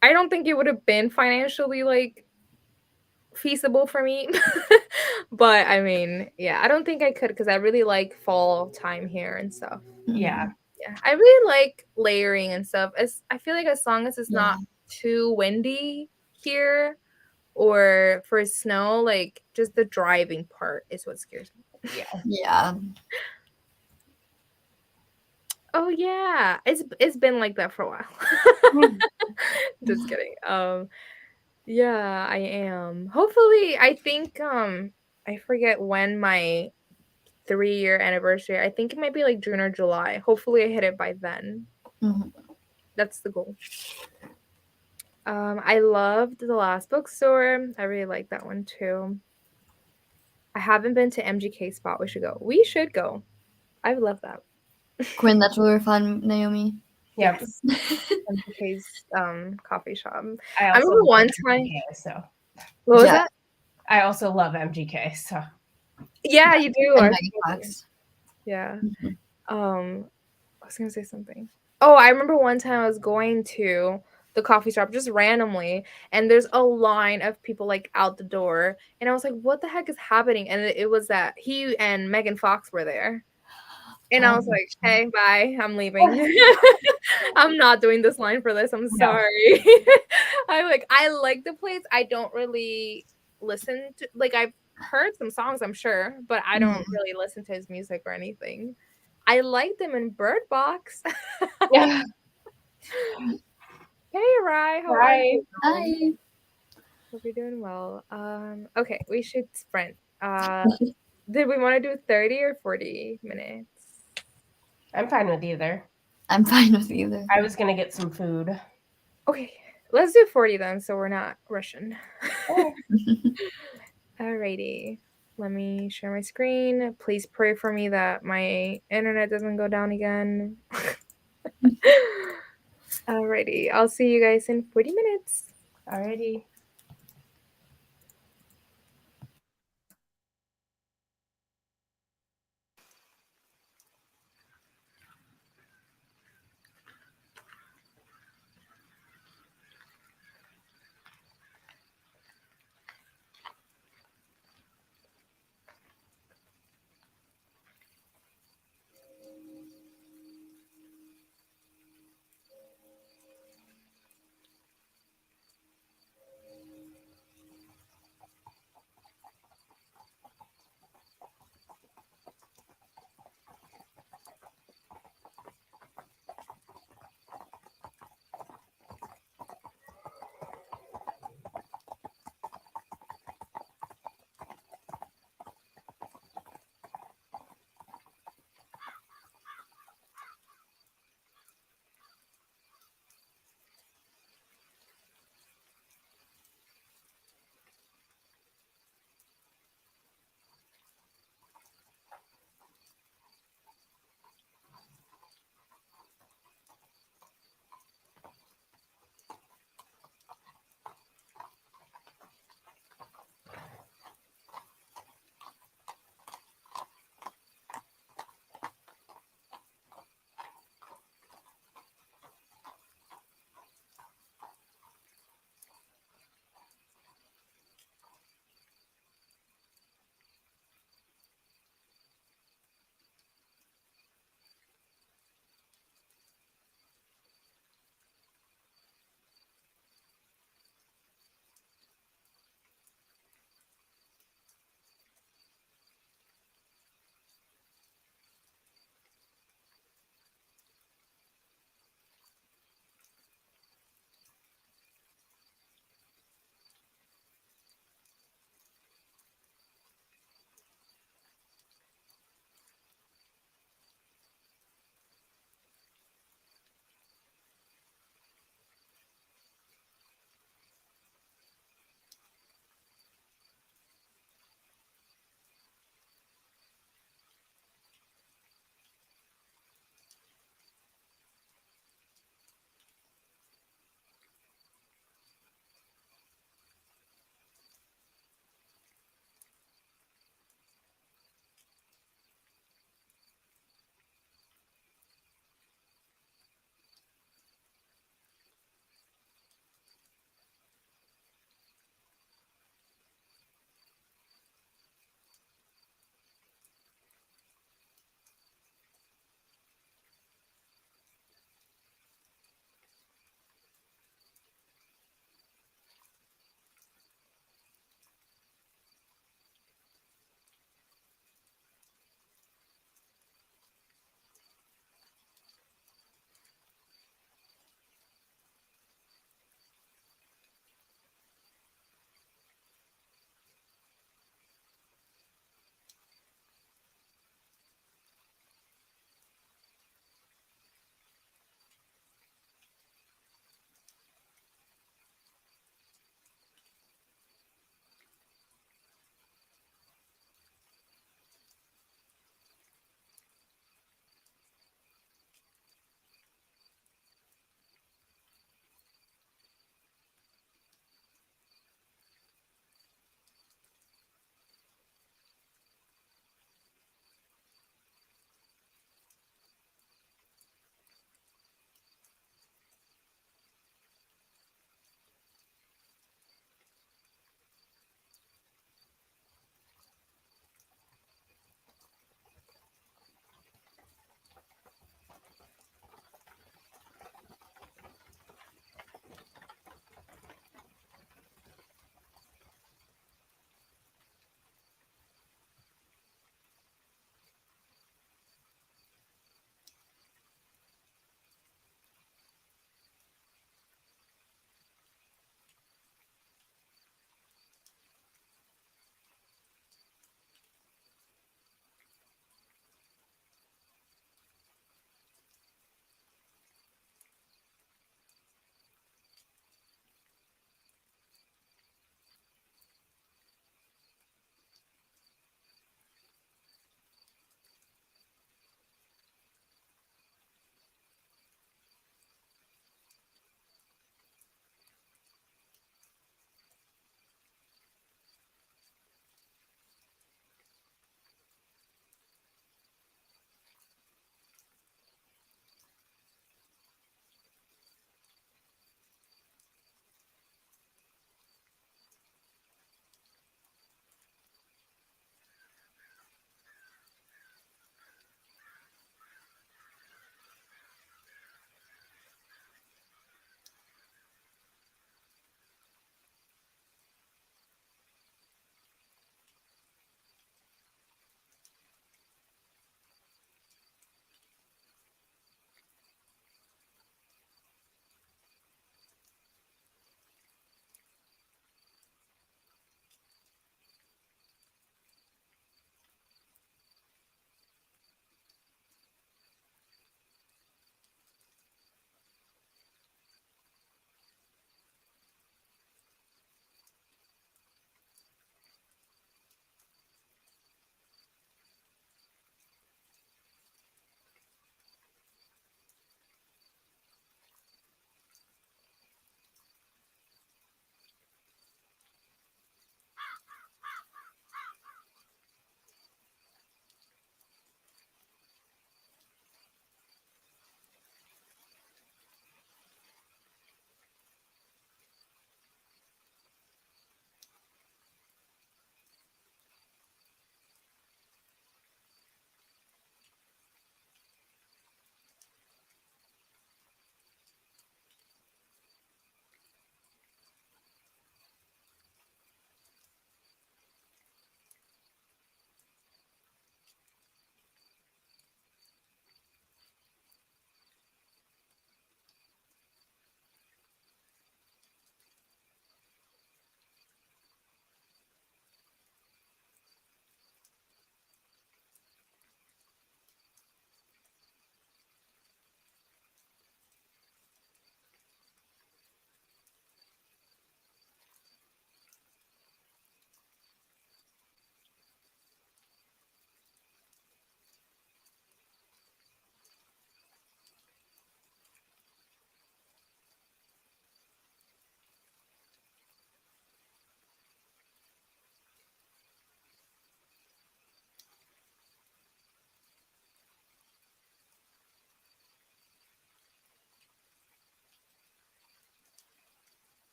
S1: I don't think it would have been financially like feasible for me. But I mean, yeah, I don't think I could because I really like fall time here and stuff.
S2: Yeah.
S1: Yeah. I really like layering and stuff. I feel like as long as it's
S3: Yeah.
S1: not too windy here or for snow, like just the driving part is what scares me.
S3: Yeah.
S1: Oh yeah, it's been like that for a while. Just kidding. Yeah, I am. Hopefully, I think I forget when my 3-year anniversary. I think it might be like June or July. Hopefully, I hit it by then. That's the goal. I loved the last bookstore. I really like that one too. I haven't been to MGK spot. We should go. We should go. I would love that.
S3: Quinn, that's where we're fun, Naomi.
S2: Yep.
S1: Yes. MGK's coffee shop.
S2: I
S1: I remember one time.
S2: MGK, so
S1: What was that?
S2: I also love MGK. So
S1: Yeah, you do.
S3: And Maggie Fox.
S1: Yeah. I was gonna say something. Oh, I remember one time I was going to the coffee shop just randomly, and there's a line of people like out the door, and I was like, "What the heck is happening?" And it was that he and Megan Fox were there, and I was like, "Hey, bye, I'm leaving. I'm not doing this line for this. I'm sorry." I like the place. I don't really listen to like I've heard some songs, I'm sure, but I don't really listen to his music or anything. I liked them in Bird Box.
S2: yeah.
S1: Hey, Rye, how are you?
S3: Hi.
S1: Hope you're doing well. Okay, we should sprint. Did we want to do 30 or 40 minutes?
S2: I'm fine with either.
S3: I'm fine with either.
S2: I was gonna get some food.
S1: Okay, let's do 40 then, so we're not rushing.
S2: Oh.
S1: Alrighty. Let me share my screen. Please pray for me that my internet doesn't go down again. Alrighty. I'll see you guys in 40 minutes.
S2: Alrighty.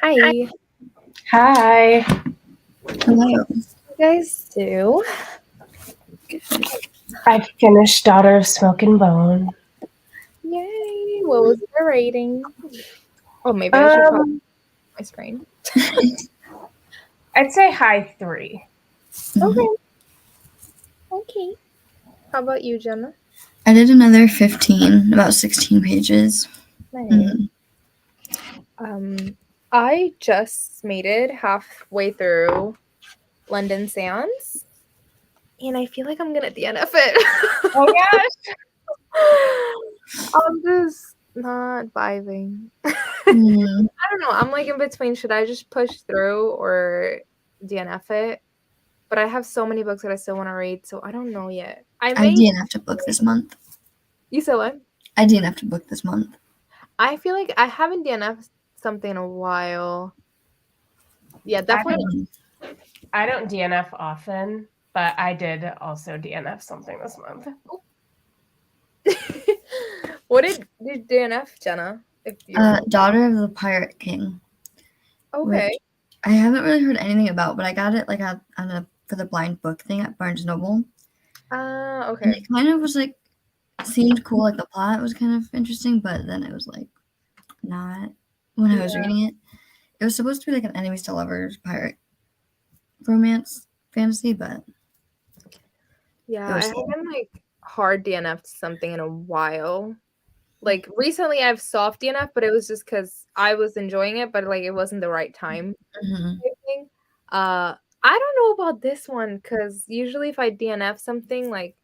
S1: Hi.
S2: Hi.
S3: Hello.
S1: You guys do?
S2: I finished Daughter of Smoke and Bone.
S1: Yay. What was the rating? Oh, maybe I should pop my screen.
S2: I'd say high 3.
S1: Okay. Okay. How about you, Jenna?
S3: I did another 15, about 16 pages.
S1: Nice. I just made it halfway through London Sands, and I feel like I'm gonna DNF it.
S2: Oh gosh.
S1: I'm just not vibing. I don't know. I'm like in between. Should I just push through or DNF it? But I have so many books that I still want to read, so I don't know yet.
S3: I DNF'd a book this month.
S1: You said what?
S3: I DNF'd a book this month.
S1: I feel like I haven't DNF'd something in a while. Yeah, definitely.
S2: I don't DNF often, but I did also DNF something this month.
S1: What did you DNF, Jenna?
S3: Daughter of the Pirate King.
S1: Okay.
S3: Which I haven't really heard anything about, but I got it like for the blind book thing at Barnes & Noble.
S1: Okay.
S3: And it kind of was like, seemed cool, like the plot was kind of interesting, but then it was like not when I was reading it. It was supposed to be like an enemies to lovers pirate romance fantasy, but
S1: yeah, I haven't like hard DNF'd something in a while. Like recently I've soft DNF, but it was just because I was enjoying it, but like it wasn't the right time. I don't know about this one because usually if I DNF something, like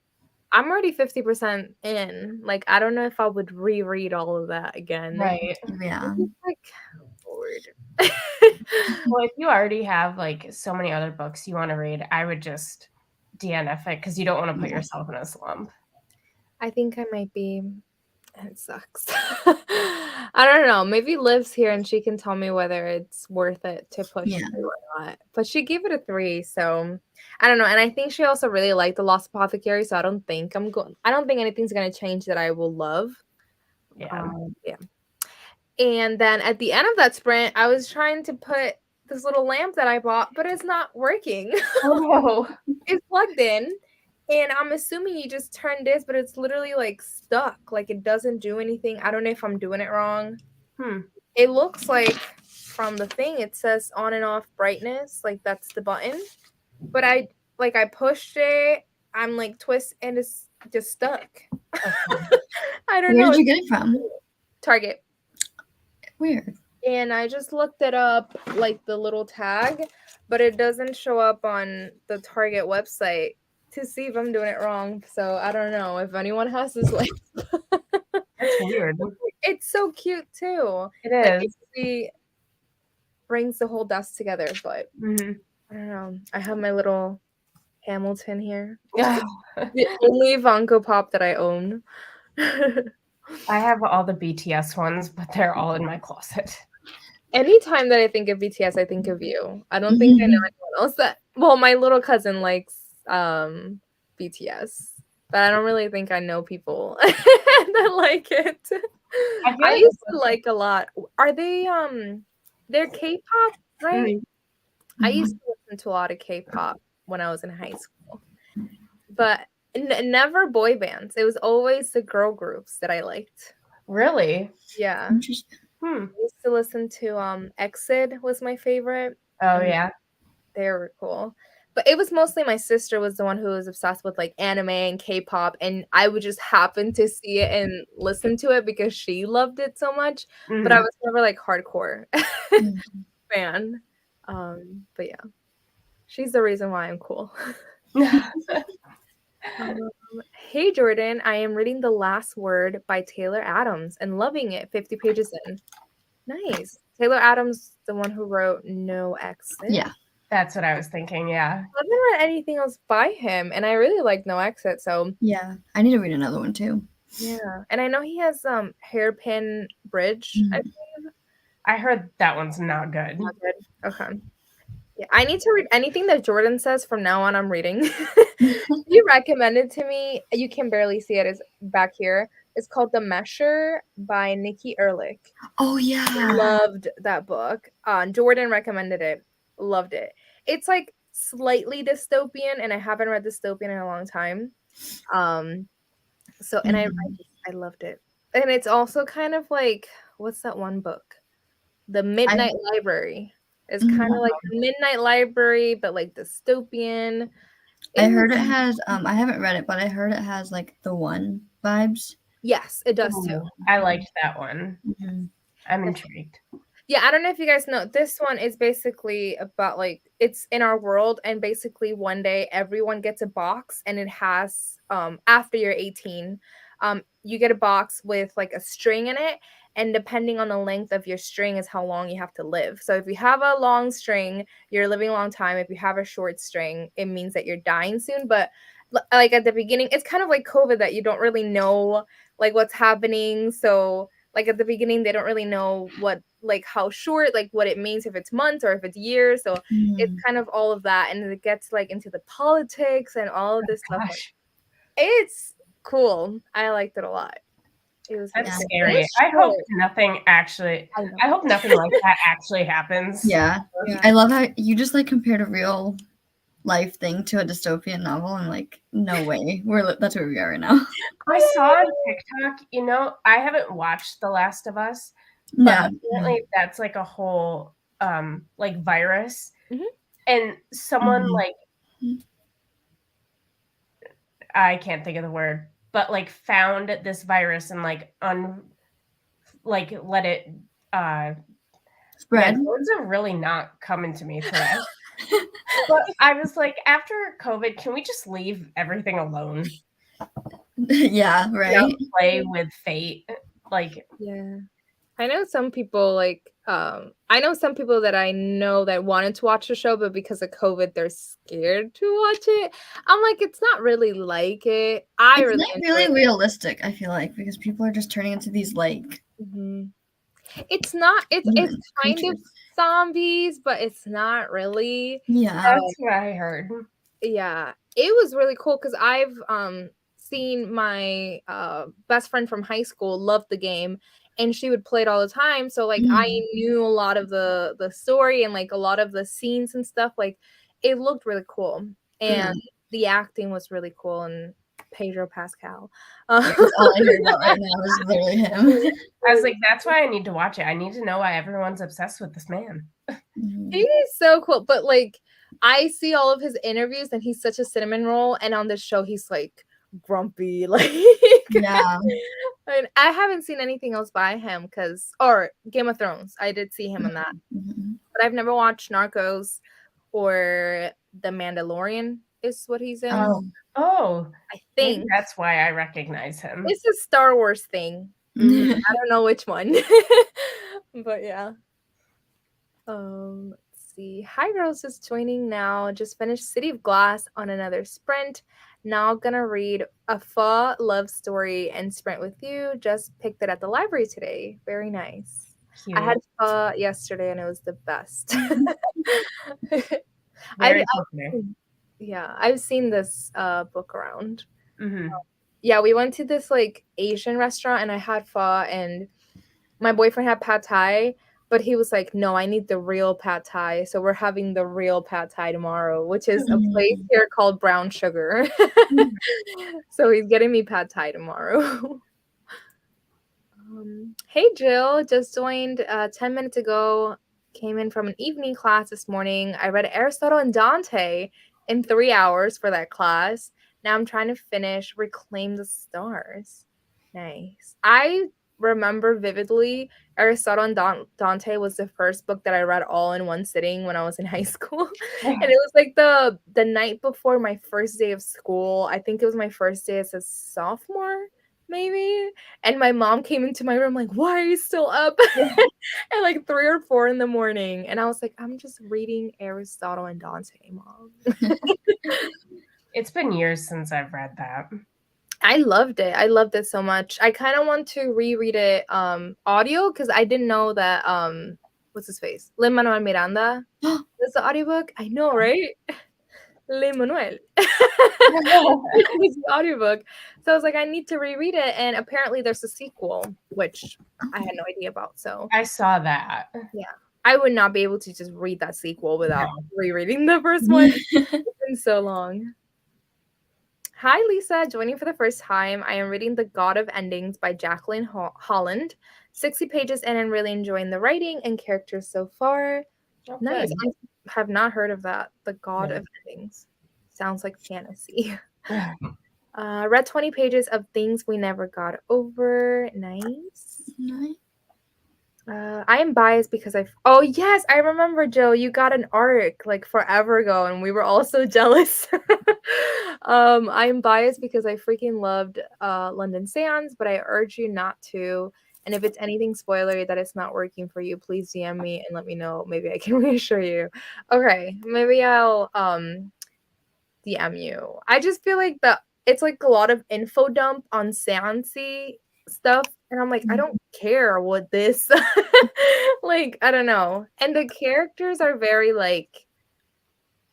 S1: I'm already 50% in. Like I don't know if I would reread all of that again.
S2: Right.
S3: Yeah.
S1: Like, Lord.
S2: Well, if you already have like so many other books you want to read, I would just DNF it because you don't want to put yourself in a slump.
S1: I think I might be. It sucks. I don't know. Maybe Liv's here and she can tell me whether it's worth it to push through or not. But she gave it a 3, so I don't know. And I think she also really liked The Lost Apothecary, so I don't think anything's gonna change that I will love.
S2: Yeah.
S1: Yeah. And then at the end of that sprint, I was trying to put this little lamp that I bought, but it's not working.
S2: Oh no.
S1: It's plugged in. And I'm assuming you just turn this, but it's literally like stuck. Like it doesn't do anything. I don't know if I'm doing it wrong. It looks like from the thing it says on and off brightness, like that's the button. But I pushed it, I'm like twist and it's just stuck. I don't know.
S3: Where did you get it from?
S1: Target.
S3: Weird.
S1: And I just looked it up, like the little tag, but it doesn't show up on the Target website to see if I'm doing it wrong. So I don't know if anyone has this lamp.
S2: That's weird.
S1: It's so cute too.
S2: It is.
S1: Like, it brings the whole desk together, but I don't know. I have my little Hamilton here.
S2: Yeah.
S1: The only Funko Pop that I own.
S2: I have all the BTS ones, but they're all in my closet.
S1: Anytime that I think of BTS, I think of you. I don't think I know anyone else that. Well, my little cousin likes BTS, but I don't really think I know people that like it. I used to like a lot. Are they they're K-pop, right? I used to listen to a lot of K-pop when I was in high school, but never boy bands. It was always the girl groups that I liked.
S2: Really?
S1: Yeah. I used to listen to Exit was my favorite.
S2: Oh yeah.
S1: They were cool. But it was mostly my sister was the one who was obsessed with like anime and K-pop, and I would just happen to see it and listen to it because she loved it so much. But I was never like hardcore fan. But yeah. She's the reason why I'm cool. Hey Jordan, I am reading The Last Word by Taylor Adams and loving it. 50 pages in. Nice. Taylor Adams, the one who wrote No Exit.
S3: Yeah.
S2: That's what I was thinking, yeah.
S1: I haven't read anything else by him, and I really like No Exit, so.
S3: Yeah, I need to read another one too.
S1: Yeah, and I know he has Hairpin Bridge, I believe.
S2: I heard that one's not good.
S1: Not good. Okay. Yeah, I need to read anything that Jordan says from now on. I'm reading. You recommended to me. You can barely see it. It's back here. It's called The Mesher by Nikki Ehrlich.
S3: Oh yeah.
S1: Loved that book. Jordan recommended it. Loved it. It's like slightly dystopian, and I haven't read dystopian in a long time. So and I loved it. And it's also kind of like, what's that one book? The Midnight Library. It's kind of like the Midnight Library, but like dystopian.
S3: I heard it has I haven't read it, but I heard it has like The One vibes.
S1: Yes, it does too.
S2: I liked that one. I'm intrigued.
S1: Yeah, I don't know if you guys know. This one is basically about like it's in our world, and basically one day everyone gets a box, and it has after you're 18, you get a box with like a string in it, and depending on the length of your string is how long you have to live. So if you have a long string, you're living a long time. If you have a short string, it means that you're dying soon. But like at the beginning, it's kind of like COVID that you don't really know like what's happening. So like at the beginning, they don't really know what like how short, like what it means, if it's months or if it's years. So it's kind of all of that, and it gets like into the politics and all of this stuff. Like, it's cool. I liked it a lot. It was
S2: That's scary. I hope nothing actually. I hope nothing like that actually happens.
S3: Yeah. I love how you just like compared a real life thing to a dystopian novel, and like, no way, that's where we are right now.
S2: I saw on TikTok, you know, I haven't watched The Last of Us, but apparently that's like a whole like virus, and someone like I can't think of the word, but like found this virus and like let it
S3: spread.
S2: Words are really not coming to me today. But I was like, after COVID, can we just leave everything alone?
S3: Yeah, right.
S2: Don't play with fate. Like,
S1: yeah. I know some people like I know some people that I know that wanted to watch the show, but because of COVID, they're scared to watch it. I'm like, it's not really like it.
S3: It's not really realistic, I feel like, because people are just turning into these like
S1: it's not it's kind of zombies, but it's not really.
S3: Yeah.
S2: That's what I heard.
S1: Yeah. It was really cool because I've seen my best friend from high school love the game, and she would play it all the time. So like I knew a lot of the story and like a lot of the scenes and stuff. Like it looked really cool, and the acting was really cool. And Pedro Pascal.
S3: That's all I heard about right now is literally him.
S2: I was like, that's why I need to watch it. I need to know why everyone's obsessed with this man.
S1: He is so cool, but like I see all of his interviews, and he's such a cinnamon roll. And on this show, he's like grumpy, like
S3: yeah.
S1: And I haven't seen anything else by him or Game of Thrones. I did see him in that, but I've never watched Narcos or The Mandalorian. Is what he's in.
S2: Oh,
S1: I think
S2: that's why I recognize him.
S1: It's a Star Wars thing. I don't know which one, but yeah. Let's see. Hi, girls, just joining now. Just finished City of Glass on another sprint. Now gonna read a pho love story and sprint with you. Just picked it at the library today. Very nice. Cute. I had pho yesterday, and it was the best. I've seen this book around. Yeah, we went to this like Asian restaurant, and I had pho, and my boyfriend had pad thai, but he was like, no, I need the real pad thai. So we're having the real pad thai tomorrow, which is a place here called Brown Sugar. So he's getting me pad thai tomorrow. Hey, Jill, just joined 10 minutes ago. Came in from an evening class this morning. I read Aristotle and Dante in 3 hours for that class. Now I'm trying to finish Reclaim the Stars. Nice. I remember vividly Aristotle and Dante was the first book that I read all in one sitting when I was in high school. And it was like the night before my first day of school. I think it was my first day as a sophomore, maybe. And my mom came into my room like, why are you still up? At like 3 or 4 in the morning. And I was like, I'm just reading Aristotle and Dante, Mom.
S2: It's been years since I've read that.
S1: I loved it. I loved it so much. I kind of want to reread it audio because I didn't know that what's his face? Lin-Manuel Miranda was the audiobook. I know, right? Le Manuel. It's the audiobook. So I was like, I need to reread it. And apparently there's a sequel, which I had no idea about. So
S2: I saw that.
S1: yeah. I would not be able to just read that sequel without rereading the first one. It's been so long. Hi, Lisa. Joining for the first time. I am reading The God of Endings by Jacqueline Holland. 60 pages in and really enjoying the writing and characters so far.
S2: Oh,
S1: Nice.
S2: good.
S1: I have not heard of that. The God of Endings. Sounds like fantasy. Read 20 pages of Things We Never Got Over. Nice. I am biased because oh yes, I remember, Joe, you got an arc like forever ago and we were all so jealous. I am biased because I freaking loved London Sands, but I urge you not to. And if it's anything spoilery that it's not working for you, please DM me and let me know. Maybe I can reassure you. Okay, maybe I'll DM you. I just feel like it's like a lot of info dump on Sandsy stuff, and I'm like, I don't care what this like, I don't know. And the characters are very like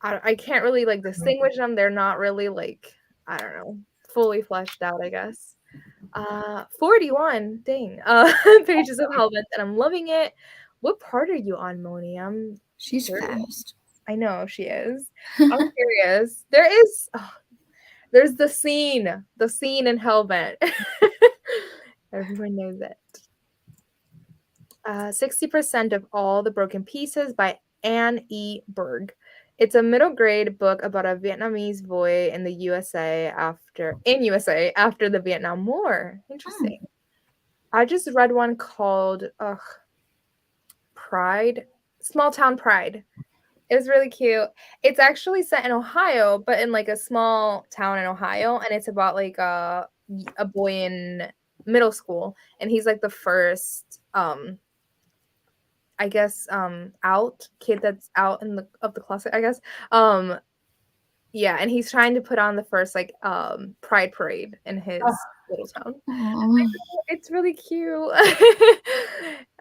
S1: I can't really like distinguish them. They're not really like, I don't know, fully fleshed out, I guess. 41 dang pages of Hellbent, and I'm loving it. What part are you on, Moni?
S3: She's fast.
S1: I know she is. I'm curious. There's the scene in Hellbent. Everyone knows it. 60% of All the Broken Pieces by Anne E. Berg. It's a middle grade book about a Vietnamese boy in the USA after the Vietnam War. Interesting. I just read one called Pride, Small Town Pride. It was really cute. It's actually set in Ohio, but in like a small town in Ohio, and it's about like a boy in middle school, and he's like the first I guess out kid that's out of the closet, I guess. Yeah, and he's trying to put on the first like pride parade in his little town. It's really cute.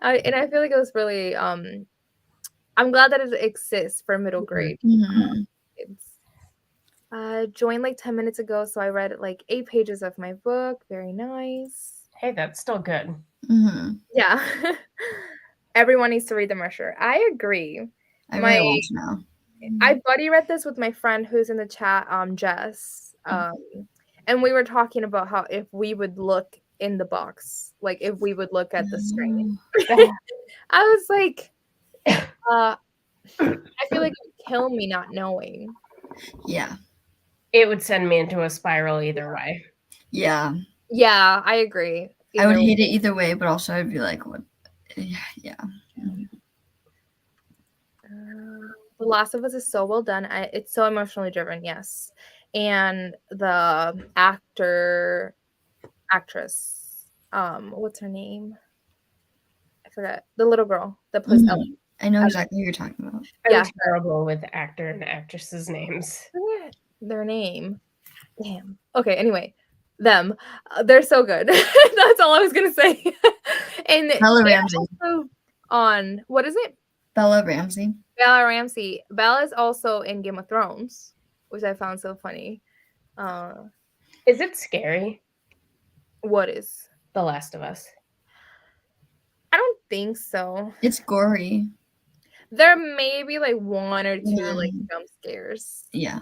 S1: And I feel like it was really I'm glad that it exists for middle grade kids. Joined like 10 minutes ago, so I read like 8 pages of my book. Very nice.
S2: Hey, that's still good.
S1: Yeah. Everyone needs to read The Mercer. I agree.
S3: I really want to now.
S1: I buddy read this with my friend who's in the chat, Jess. And we were talking about how if we would look in the box, like if we would look at the string. I was like, I feel like it would kill me not knowing.
S3: Yeah.
S2: It would send me into a spiral either way.
S3: Yeah.
S1: Yeah, I agree.
S3: I would hate it either way, but also I'd be like, what? Yeah.
S1: The Last of Us is so well done. It's so emotionally driven, yes. And the actress, what's her name? I forgot. The little girl that plays Ellie.
S3: I know exactly who you're talking about.
S2: I'm terrible with actor and actresses' names.
S1: Their name. Damn. Okay, anyway. Them. They're so good. That's all I was going to say. And
S3: Bella Ramsey.
S1: On, what is it?
S3: Bella Ramsey.
S1: Bella Ramsey. Bella is also in Game of Thrones, which I found so funny.
S2: Is it scary?
S1: What is?
S2: The Last of Us.
S1: I don't think so.
S3: It's gory.
S1: There may be like 1 or 2 like jump scares.
S3: Yeah.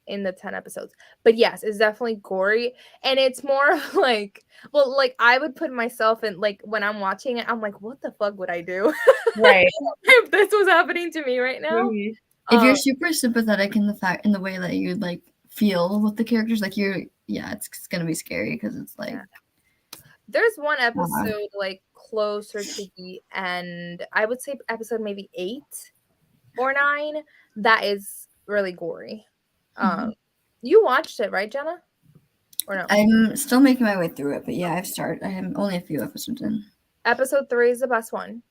S1: In the 10 episodes. But yes, it's definitely gory. And it's more like, well, like I would put myself in, like when I'm watching it, I'm like, what the fuck would I do?
S2: Right.
S1: If this was happening to me right now.
S3: If you're super sympathetic in the way that you like feel with the characters, like it's gonna be scary because it's like
S1: there's one episode like closer to the end. I would say episode maybe 8 or 9 that is really gory. You watched it, right, Jenna? Or no?
S3: I'm still making my way through it, but yeah, I am only a few episodes in.
S1: Episode 3 is the best one.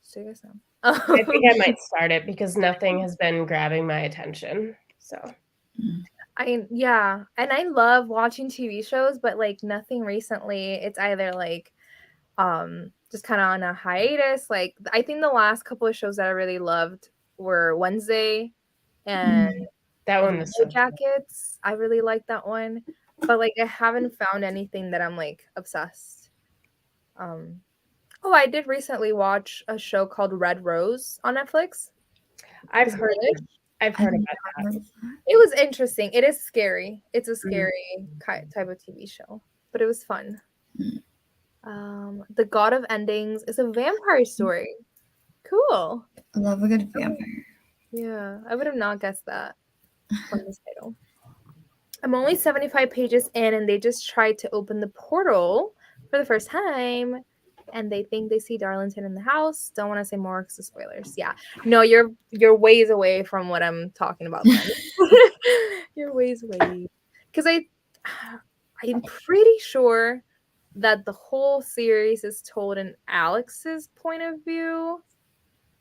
S1: So you guys know.
S2: I think I might start it because nothing has been grabbing my attention. So
S1: and I love watching TV shows, but like nothing recently. It's either like just kind of on a hiatus. Like I think the last couple of shows that I really loved were Wednesday and
S2: That one was so
S1: Jackets. I really like that one, but like I haven't found anything that I'm like obsessed. Oh, I did recently watch a show called Red Rose on Netflix.
S2: I've heard about that.
S1: It was interesting. It is scary. It's a scary type of TV show, but it was fun. The God of Endings is a vampire story. Cool.
S3: I love a good vampire.
S1: Yeah, I would have not guessed that from this title. I'm only 75 pages in, and they just tried to open the portal for the first time, and they think they see Darlington in the house. Don't want to say more because of spoilers. Yeah, no, you're ways away from what I'm talking about. Then you're ways away, because I'm pretty sure that the whole series is told in Alex's point of view.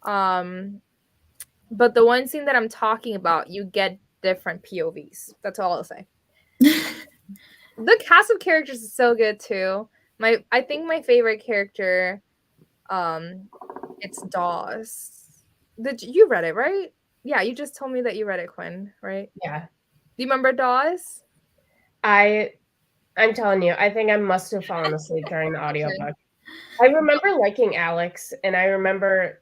S1: But the one scene that I'm talking about, you get different POVs. That's all I'll say. The cast of characters is so good too. I think my favorite character, it's Dawes. You read it, right? Yeah, you just told me that you read it, Quinn, right?
S2: Yeah.
S1: Do you remember Dawes?
S2: I'm telling you, I think I must have fallen asleep during the audiobook. I remember liking Alex, and I remember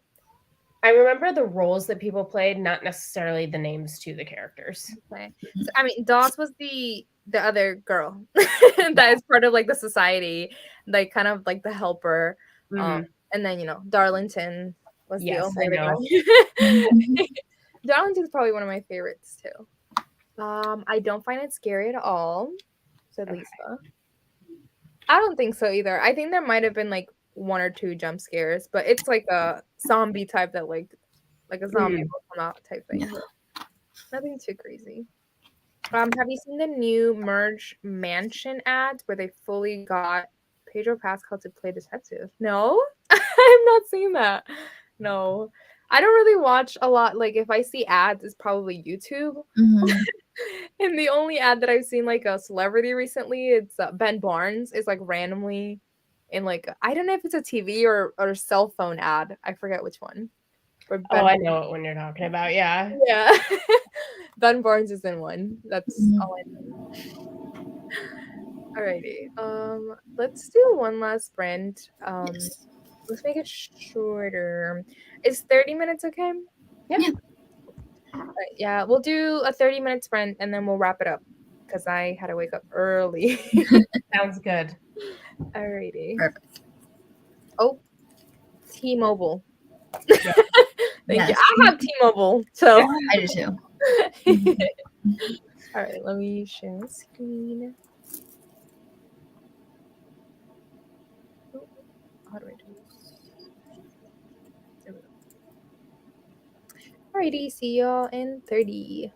S2: the roles that people played, not necessarily the names to the characters.
S1: Okay. So, I mean, Dawes was the other girl that is part of like the society, like kind of like the helper. And then Darlington was the only guy. Darlington's probably one of my favorites too. I don't find it scary at all, said Lisa. I don't think so either. I think there might have been like one or two jump scares, but it's like a zombie type that like a zombie will come out type thing. Yeah. Nothing too crazy. Have you seen the new Merge Mansion ads where they fully got Pedro Pascal to play detective? No, I've not seen that. No, I don't really watch a lot. Like if I see ads, it's probably YouTube. And the only ad that I've seen like a celebrity recently, it's Ben Barnes is like randomly in like I don't know if it's a TV or a cell phone ad. I forget which one.
S2: I know what one you're talking about. Yeah.
S1: Yeah. Ben Barnes is in one. That's all I know. Alrighty. Let's do one last sprint. Let's make it shorter. Is 30 minutes okay?
S2: Yeah.
S1: Right, yeah, we'll do a 30-minute sprint and then we'll wrap it up because I had to wake up early.
S2: Sounds good.
S1: Alrighty.
S3: Perfect.
S1: Oh, T-Mobile.
S2: Yeah.
S1: Thank you. I have T-Mobile, so
S3: I do too.
S1: All right, let me share my screen. How do I do this? There we go. Alrighty, see y'all in 30.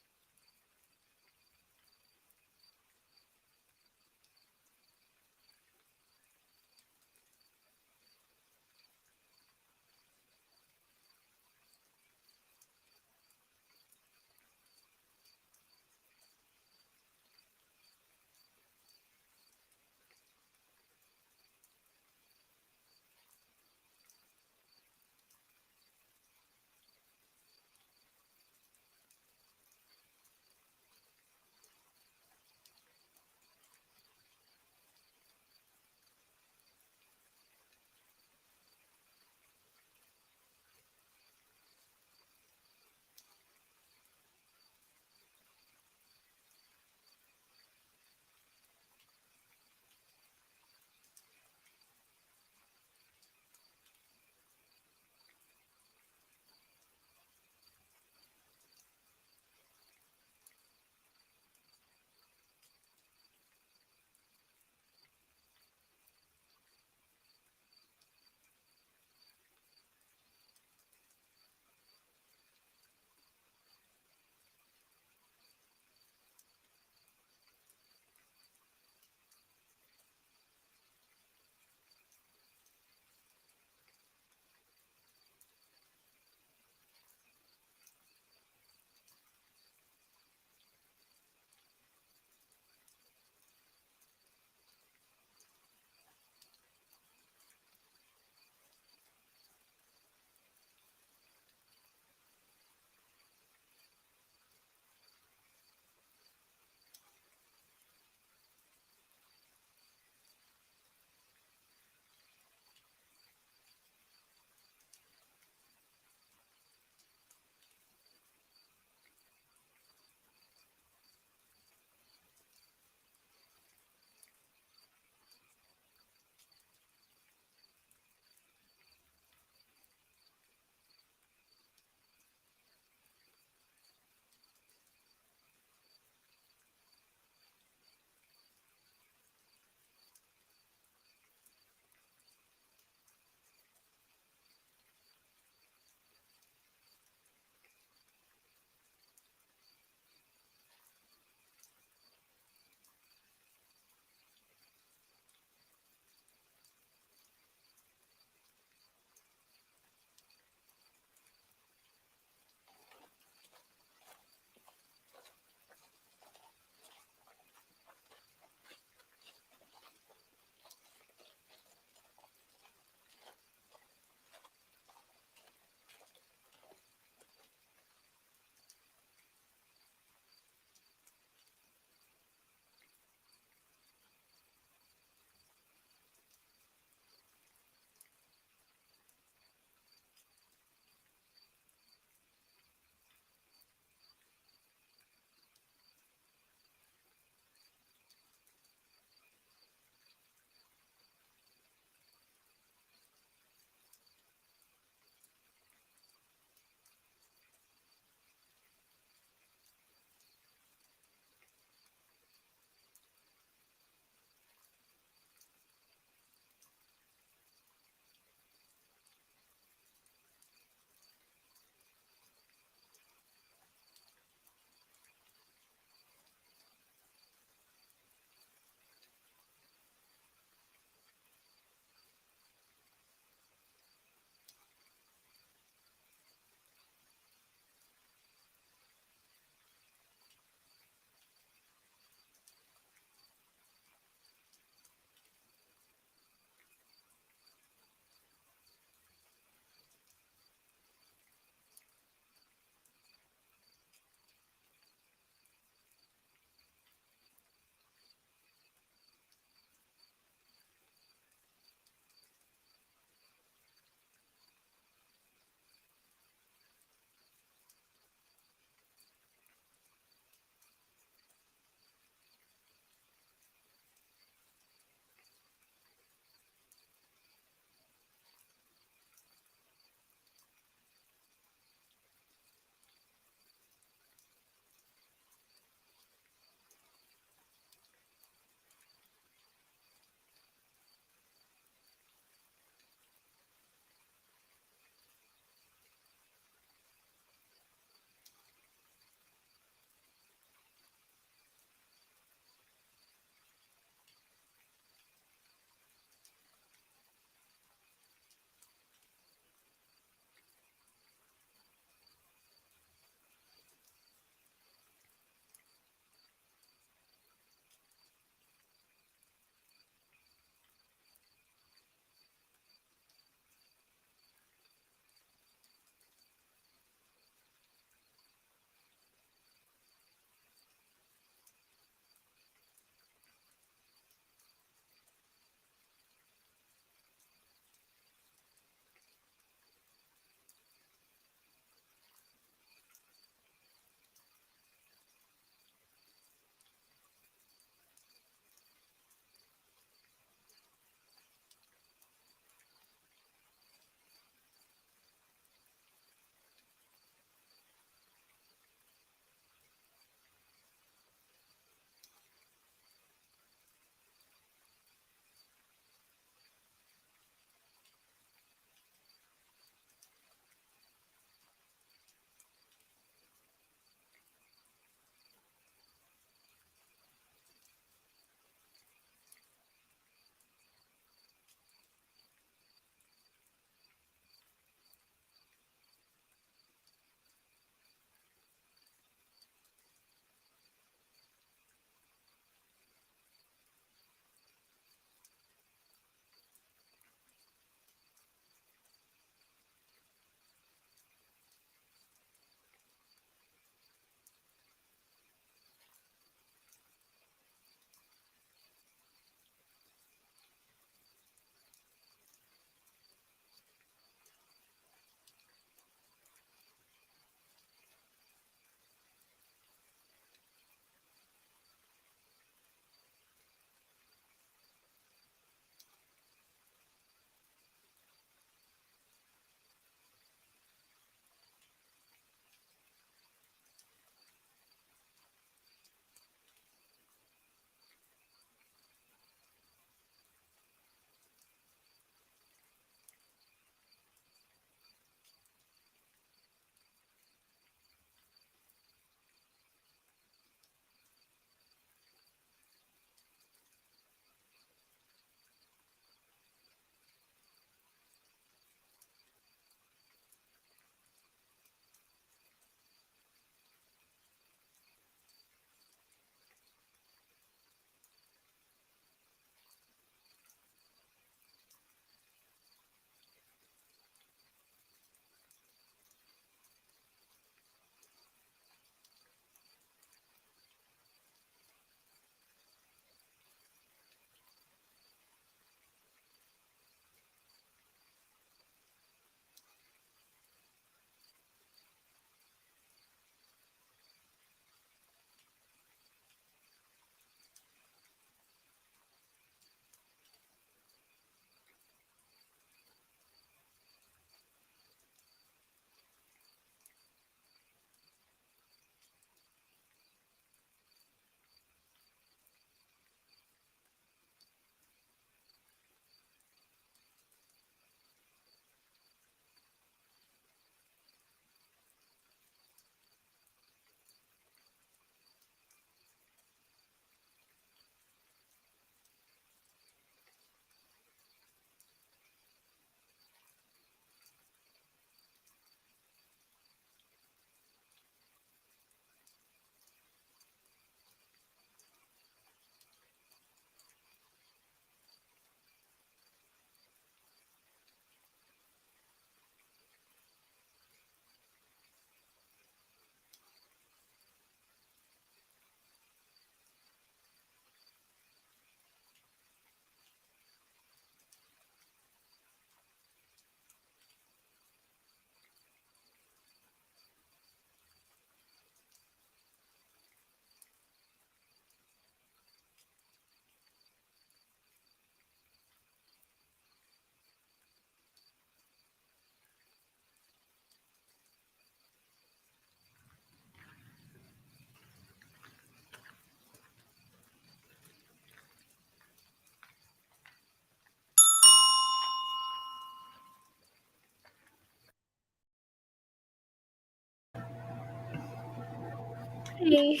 S1: Hey.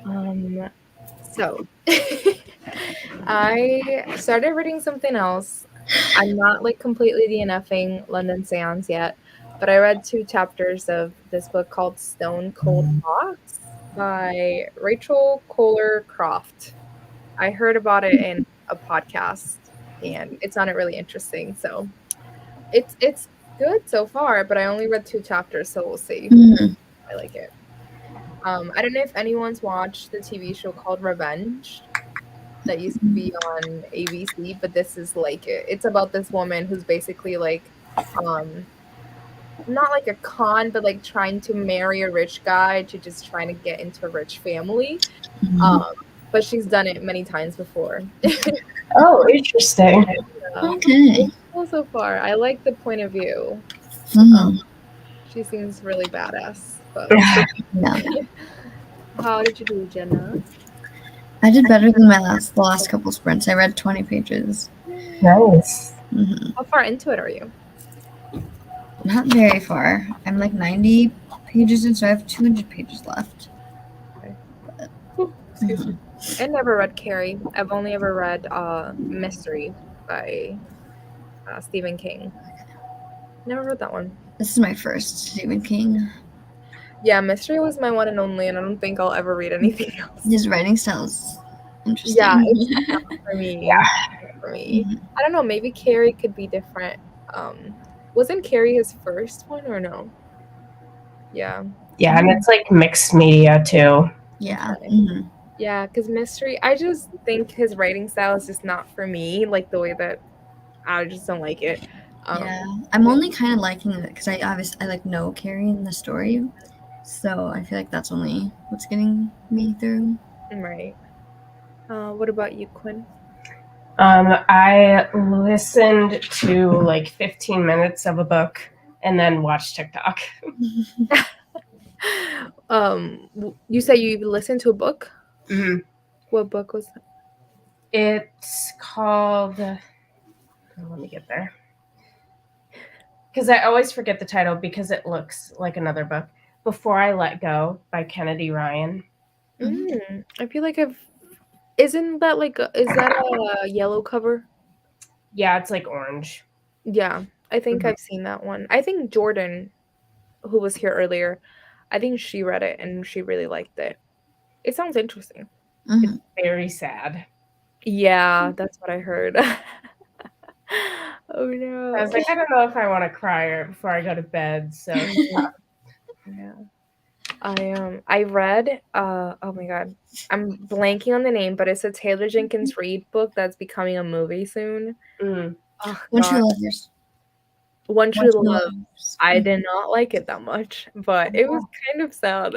S3: Hello.
S1: So I started reading something else. I'm not like completely DNFing London Seance yet, but I read 2 chapters of this book called Stone Cold Fox by Rachel Kohler Croft. I heard about it in a podcast and it sounded really interesting. So it's good so far, but I only read 2 chapters, so we'll see.
S3: Mhm.
S1: I like it. I don't know if anyone's watched the TV show called Revenge that used to be on ABC, but this is like it. It's about this woman who's basically like, not like a con, but like trying to marry a rich guy to just trying to get into a rich family. Um, but she's done it many times before.
S2: Oh, interesting.
S3: Okay.
S1: It's cool so far. I like the point of view.
S3: Mhm.
S1: She seems really badass. But
S3: Yeah.
S1: how did you do, Jenna?
S3: I did better than the last couple sprints. I read 20 pages.
S2: Nice.
S1: How far into it are you?
S3: Not very far. I'm like 90 pages in, so I have 200 pages left.
S1: Excuse me. I never read Carrie. I've only ever read Mystery by Stephen King. Never read that one.
S3: This is my first Stephen King.
S1: Yeah, Mystery was my one and only, and I don't think I'll ever read anything else.
S3: His writing style is interesting.
S1: Yeah, it's not for me.
S2: Yeah.
S1: Not for me. I don't know. Maybe Carrie could be different. Wasn't Carrie his first one or no? Yeah.
S2: Yeah, and it's like mixed media too.
S3: Yeah.
S1: Okay. Yeah, because Mystery, I just think his writing style is just not for me. Like the way that I just don't like it.
S3: Yeah, I'm only kind of liking it because I like know Carrie in the story, so I feel like that's only what's getting me through.
S1: Right. What about you, Quinn?
S2: I listened to like 15 minutes of a book and then watched TikTok.
S1: You say you listened to a book?
S2: Mm-hmm.
S1: What book was that?
S2: It's called. Let me get there. Because I always forget the title because it looks like another book. Before I Let Go by Kennedy Ryan.
S1: I feel like isn't that like is that a yellow cover?
S2: Yeah, it's like orange.
S1: Yeah, I think I've seen that one. I think Jordan, who was here earlier, I think she read it and she really liked it. It sounds interesting.
S2: It's very sad.
S1: Yeah, that's what I heard. Oh no.
S2: I was like, I don't know if I want to cry or before I go to bed. So
S1: yeah. I read oh my god. I'm blanking on the name, but it's a Taylor Jenkins Reid book that's becoming a movie soon. Oh,
S3: One True Lovers.
S1: One True Love. I did not like it that much, but it was kind of sad.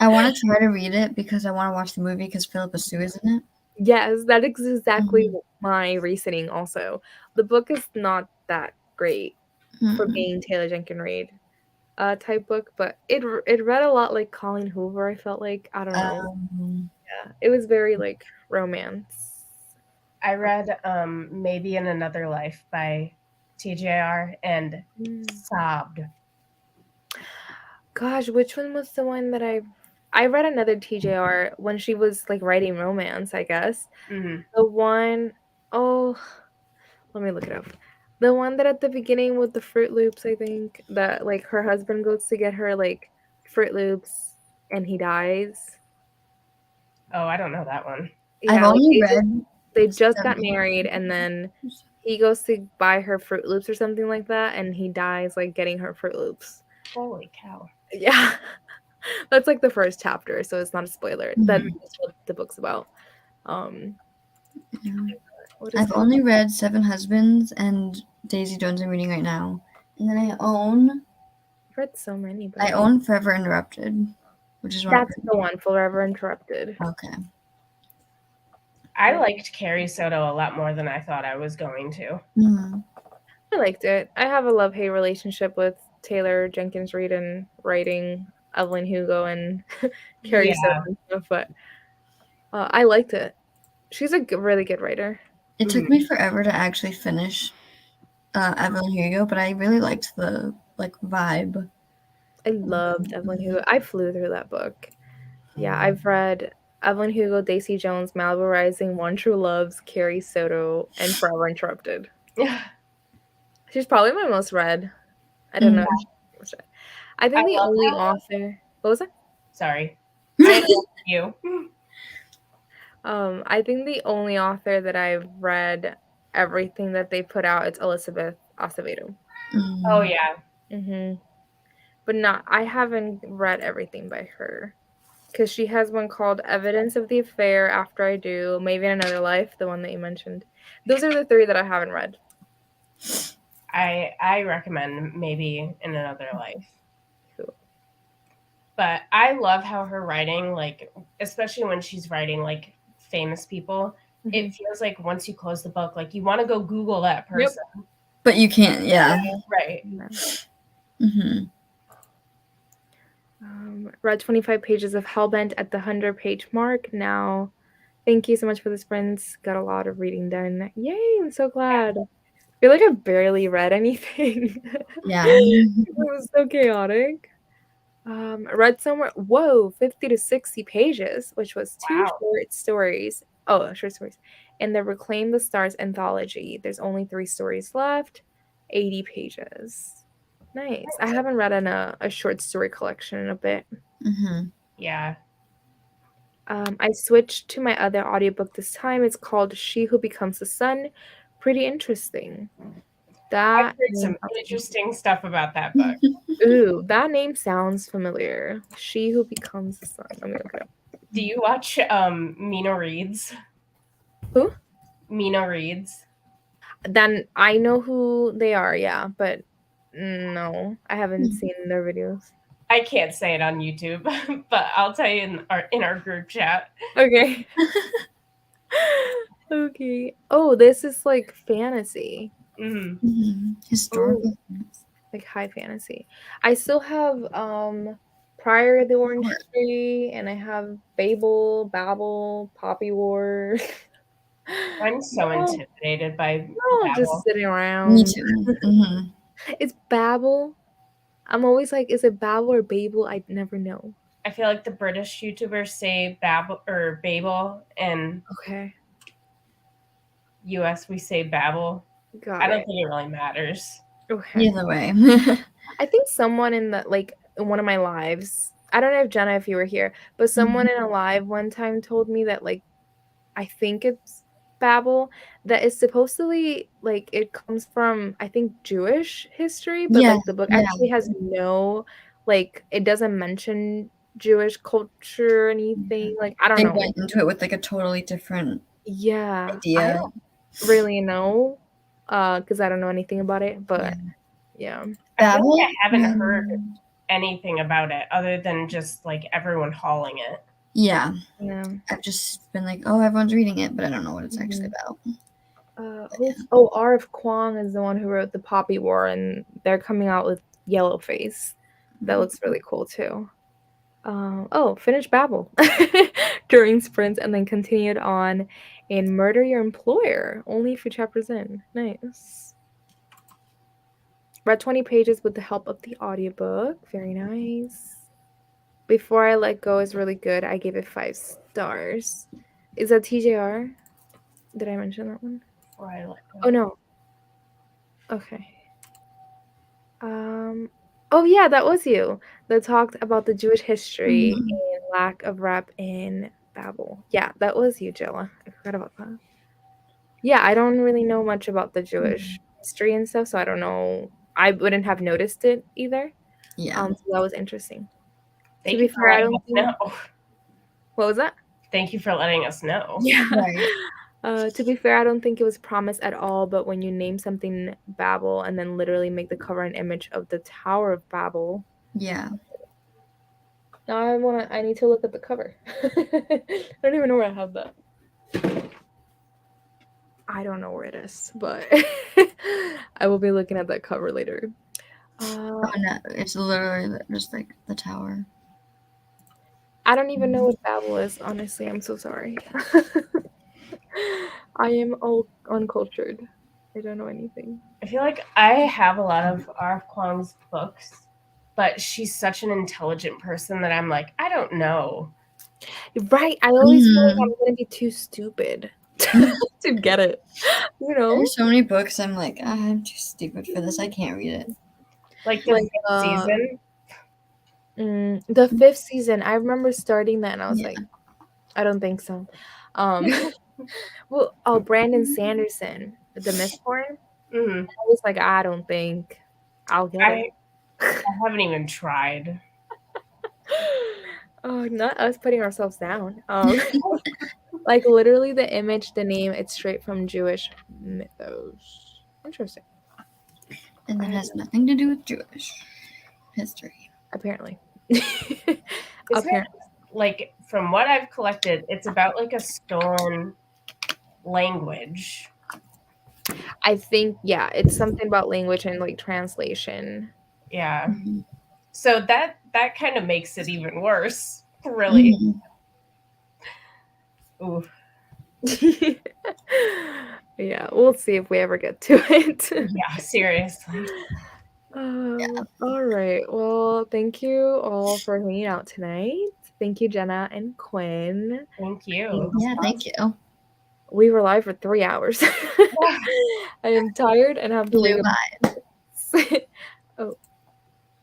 S3: I want to try to read it because I want to watch the movie because Philippa Sue is in it.
S1: Yes, that is exactly my reasoning also. The book is not that great for being Taylor Jenkins Reid type book, but it read a lot like Colleen Hoover, I felt like. I don't know. Yeah, it was very like romance.
S2: I read Maybe in Another Life by TJR and sobbed.
S1: Gosh, which one was the one that I read another TJR when she was like writing romance, I guess. The one, oh, let me look it up. The one that at the beginning with the Fruit Loops, I think, that like her husband goes to get her like Fruit Loops and he dies.
S2: Oh, I don't know that one.
S3: Yeah, I've only read.
S1: They just got married and then he goes to buy her Fruit Loops or something like that and he dies like getting her Fruit Loops.
S2: Holy cow.
S1: Yeah. That's like the first chapter, so it's not a spoiler. That's what the book's about.
S3: I've only read Seven Husbands and Daisy Jones I'm reading right now. And then
S1: I've read so many books.
S3: I own Forever Interrupted, which is one.
S1: That's the one, Forever Interrupted.
S3: Okay.
S2: I liked Carrie Soto a lot more than I thought I was going to.
S1: I liked it. I have a love-hate relationship with Taylor Jenkins Reid and writing Evelyn Hugo and Carrie Soto and stuff, but I liked it. She's a really good writer.
S3: It took me forever to actually finish Evelyn Hugo, but I really liked the vibe.
S1: I loved Evelyn Hugo. I flew through that book. Yeah, I've read Evelyn Hugo, Daisy Jones, Malibu Rising, One True Loves, Carrie Soto, and Forever Interrupted. She's probably my most read. I don't know. I think the only author. What was that?
S2: Sorry, I interrupted you.
S1: I think the only author that I've read everything that they put out is Elizabeth Acevedo.
S2: Oh yeah.
S1: But I haven't read everything by her. Because she has one called Evidence of the Affair, After I Do, Maybe in Another Life, the one that you mentioned. Those are the 3 that I haven't read.
S2: I recommend Maybe in Another Life.
S1: Cool.
S2: But I love how her writing, like, especially when she's writing, like, famous people, it feels like once you close the book, like, you want to go Google that person.
S1: Yep.
S3: But you can't, yeah.
S2: Right.
S3: Mm-hmm.
S1: Read 25 pages of Hellbent at the 100-page mark. Now, thank you so much for the sprints. Got a lot of reading done. Yay, I'm so glad. I feel like I've barely read anything.
S3: Yeah.
S1: It was so chaotic. Read somewhere, 50 to 60 pages, which was 2 short stories. Oh, short stories. In the Reclaim the Stars anthology. There's only 3 stories left, 80 pages. Nice. I haven't read a short story collection in a bit.
S2: Yeah.
S1: I switched to my other audiobook this time. It's called She Who Becomes the Sun. Pretty interesting.
S2: I've heard some interesting stuff about that book.
S1: Ooh, that name sounds familiar. She Who Becomes the Sun. Let me look it up.
S2: Do you watch Mina Reads?
S1: Who?
S2: Mina Reads.
S1: Then I know who they are, yeah, but no, I haven't seen their videos.
S2: I can't say it on YouTube, but I'll tell you in our group chat.
S1: Okay. Okay. Oh, this is like fantasy.
S3: Historical.
S1: Like high fantasy. I still have Prior the Orange Tree, and I have Babel, Poppy War.
S2: I'm so intimidated by
S1: Babel. Just sitting around.
S3: Me too.
S1: It's Babel. I'm always like, is it Babel or Babel? I never know.
S2: I feel like the British YouTubers say Babel or Babel, and US we say Babel. I don't think it really matters.
S1: Okay.
S3: Either way.
S1: I think someone in one of my lives, I don't know if Jenna, if you were here, but someone in a live one time told me that I think it's Babel, that is supposedly it comes from, I think, Jewish history, but the book actually has no, it doesn't mention Jewish culture or anything. I don't know.
S3: They went into it with a totally different idea.
S1: I don't really know, because I don't know anything about it, but yeah.
S2: I feel like I haven't heard anything about it other than just everyone hauling it.
S3: Yeah. I've just been everyone's reading it, but I don't know what it's actually about.
S1: R.F. Kuang is the one who wrote The Poppy War, and they're coming out with Yellowface. That looks really cool too. Finished Babel during sprints, and then continued on in Murder Your Employer, only a few chapters in. Nice. Read 20 pages with the help of the audiobook. Very nice. Before I Let Go is really good. I gave it 5 stars. Is that TJR? Did I mention that one?
S2: Before I Let Go.
S1: Oh, no. Okay. Oh, yeah, that was you that talked about the Jewish history and lack of rep in Babel. Yeah, that was you, Jilla. I forgot about that. Yeah, I don't really know much about the Jewish history and stuff, so I don't know. I wouldn't have noticed it either.
S3: Yeah.
S1: So that was interesting.
S2: Thank you for letting us know.
S1: What was that?
S2: Thank you for letting us know.
S1: Yeah. Right. To be fair, I don't think it was promised at all, but when you name something Babel and then literally make the cover an image of the Tower of Babel.
S3: Yeah.
S1: Now I need to look at the cover. I don't even know where I have that. I don't know where it is, but I will be looking at that cover later.
S3: No, it's literally just the tower.
S1: I don't even know what Babel is, honestly. I'm so sorry. I am all uncultured. I don't know anything.
S2: I feel like I have a lot of R.F. Kuang's books, but she's such an intelligent person that I'm like, I don't know.
S1: Right. I always feel like I'm going to be too stupid to get it. You know?
S3: There's so many books I'm like, I'm too stupid for this. I can't read it.
S2: Like the 5th season.
S1: The 5th season, I remember starting that and I was like, I don't think so. Well, Brandon Sanderson, the Mistborn.
S2: Mm-hmm.
S1: I was like, I don't think I'll get it.
S2: I haven't even tried.
S1: Oh, not us putting ourselves down. Like literally the image, the name, it's straight from Jewish mythos. Interesting.
S3: And that has nothing to do with Jewish history.
S1: Apparently.
S2: Apparently. Like, from what I've collected, it's about like a stolen language.
S1: I think, yeah, it's something about language and like translation.
S2: Yeah. So that kind of makes it even worse, really. Ooh.
S1: Yeah, we'll see if we ever get to it.
S2: Yeah, seriously.
S1: All right. Well, thank you all for hanging out tonight. Thank you, Jena and Quin.
S2: Thank you.
S3: Yeah, thank you.
S1: We were live for 3 hours. I am tired and have to wake up. Oh,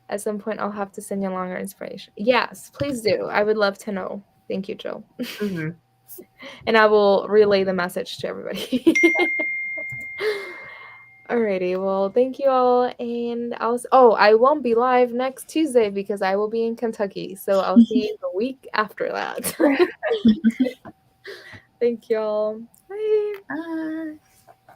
S1: at some point I'll have to send you a longer inspiration. Yes, please do. I would love to know. Thank you, Jill.
S2: Mm-hmm.
S1: And I will relay the message to everybody. Alrighty, well, thank you all, and I won't be live next Tuesday because I will be in Kentucky, so I'll see you the week after that. Thank y'all. Bye.
S3: Bye.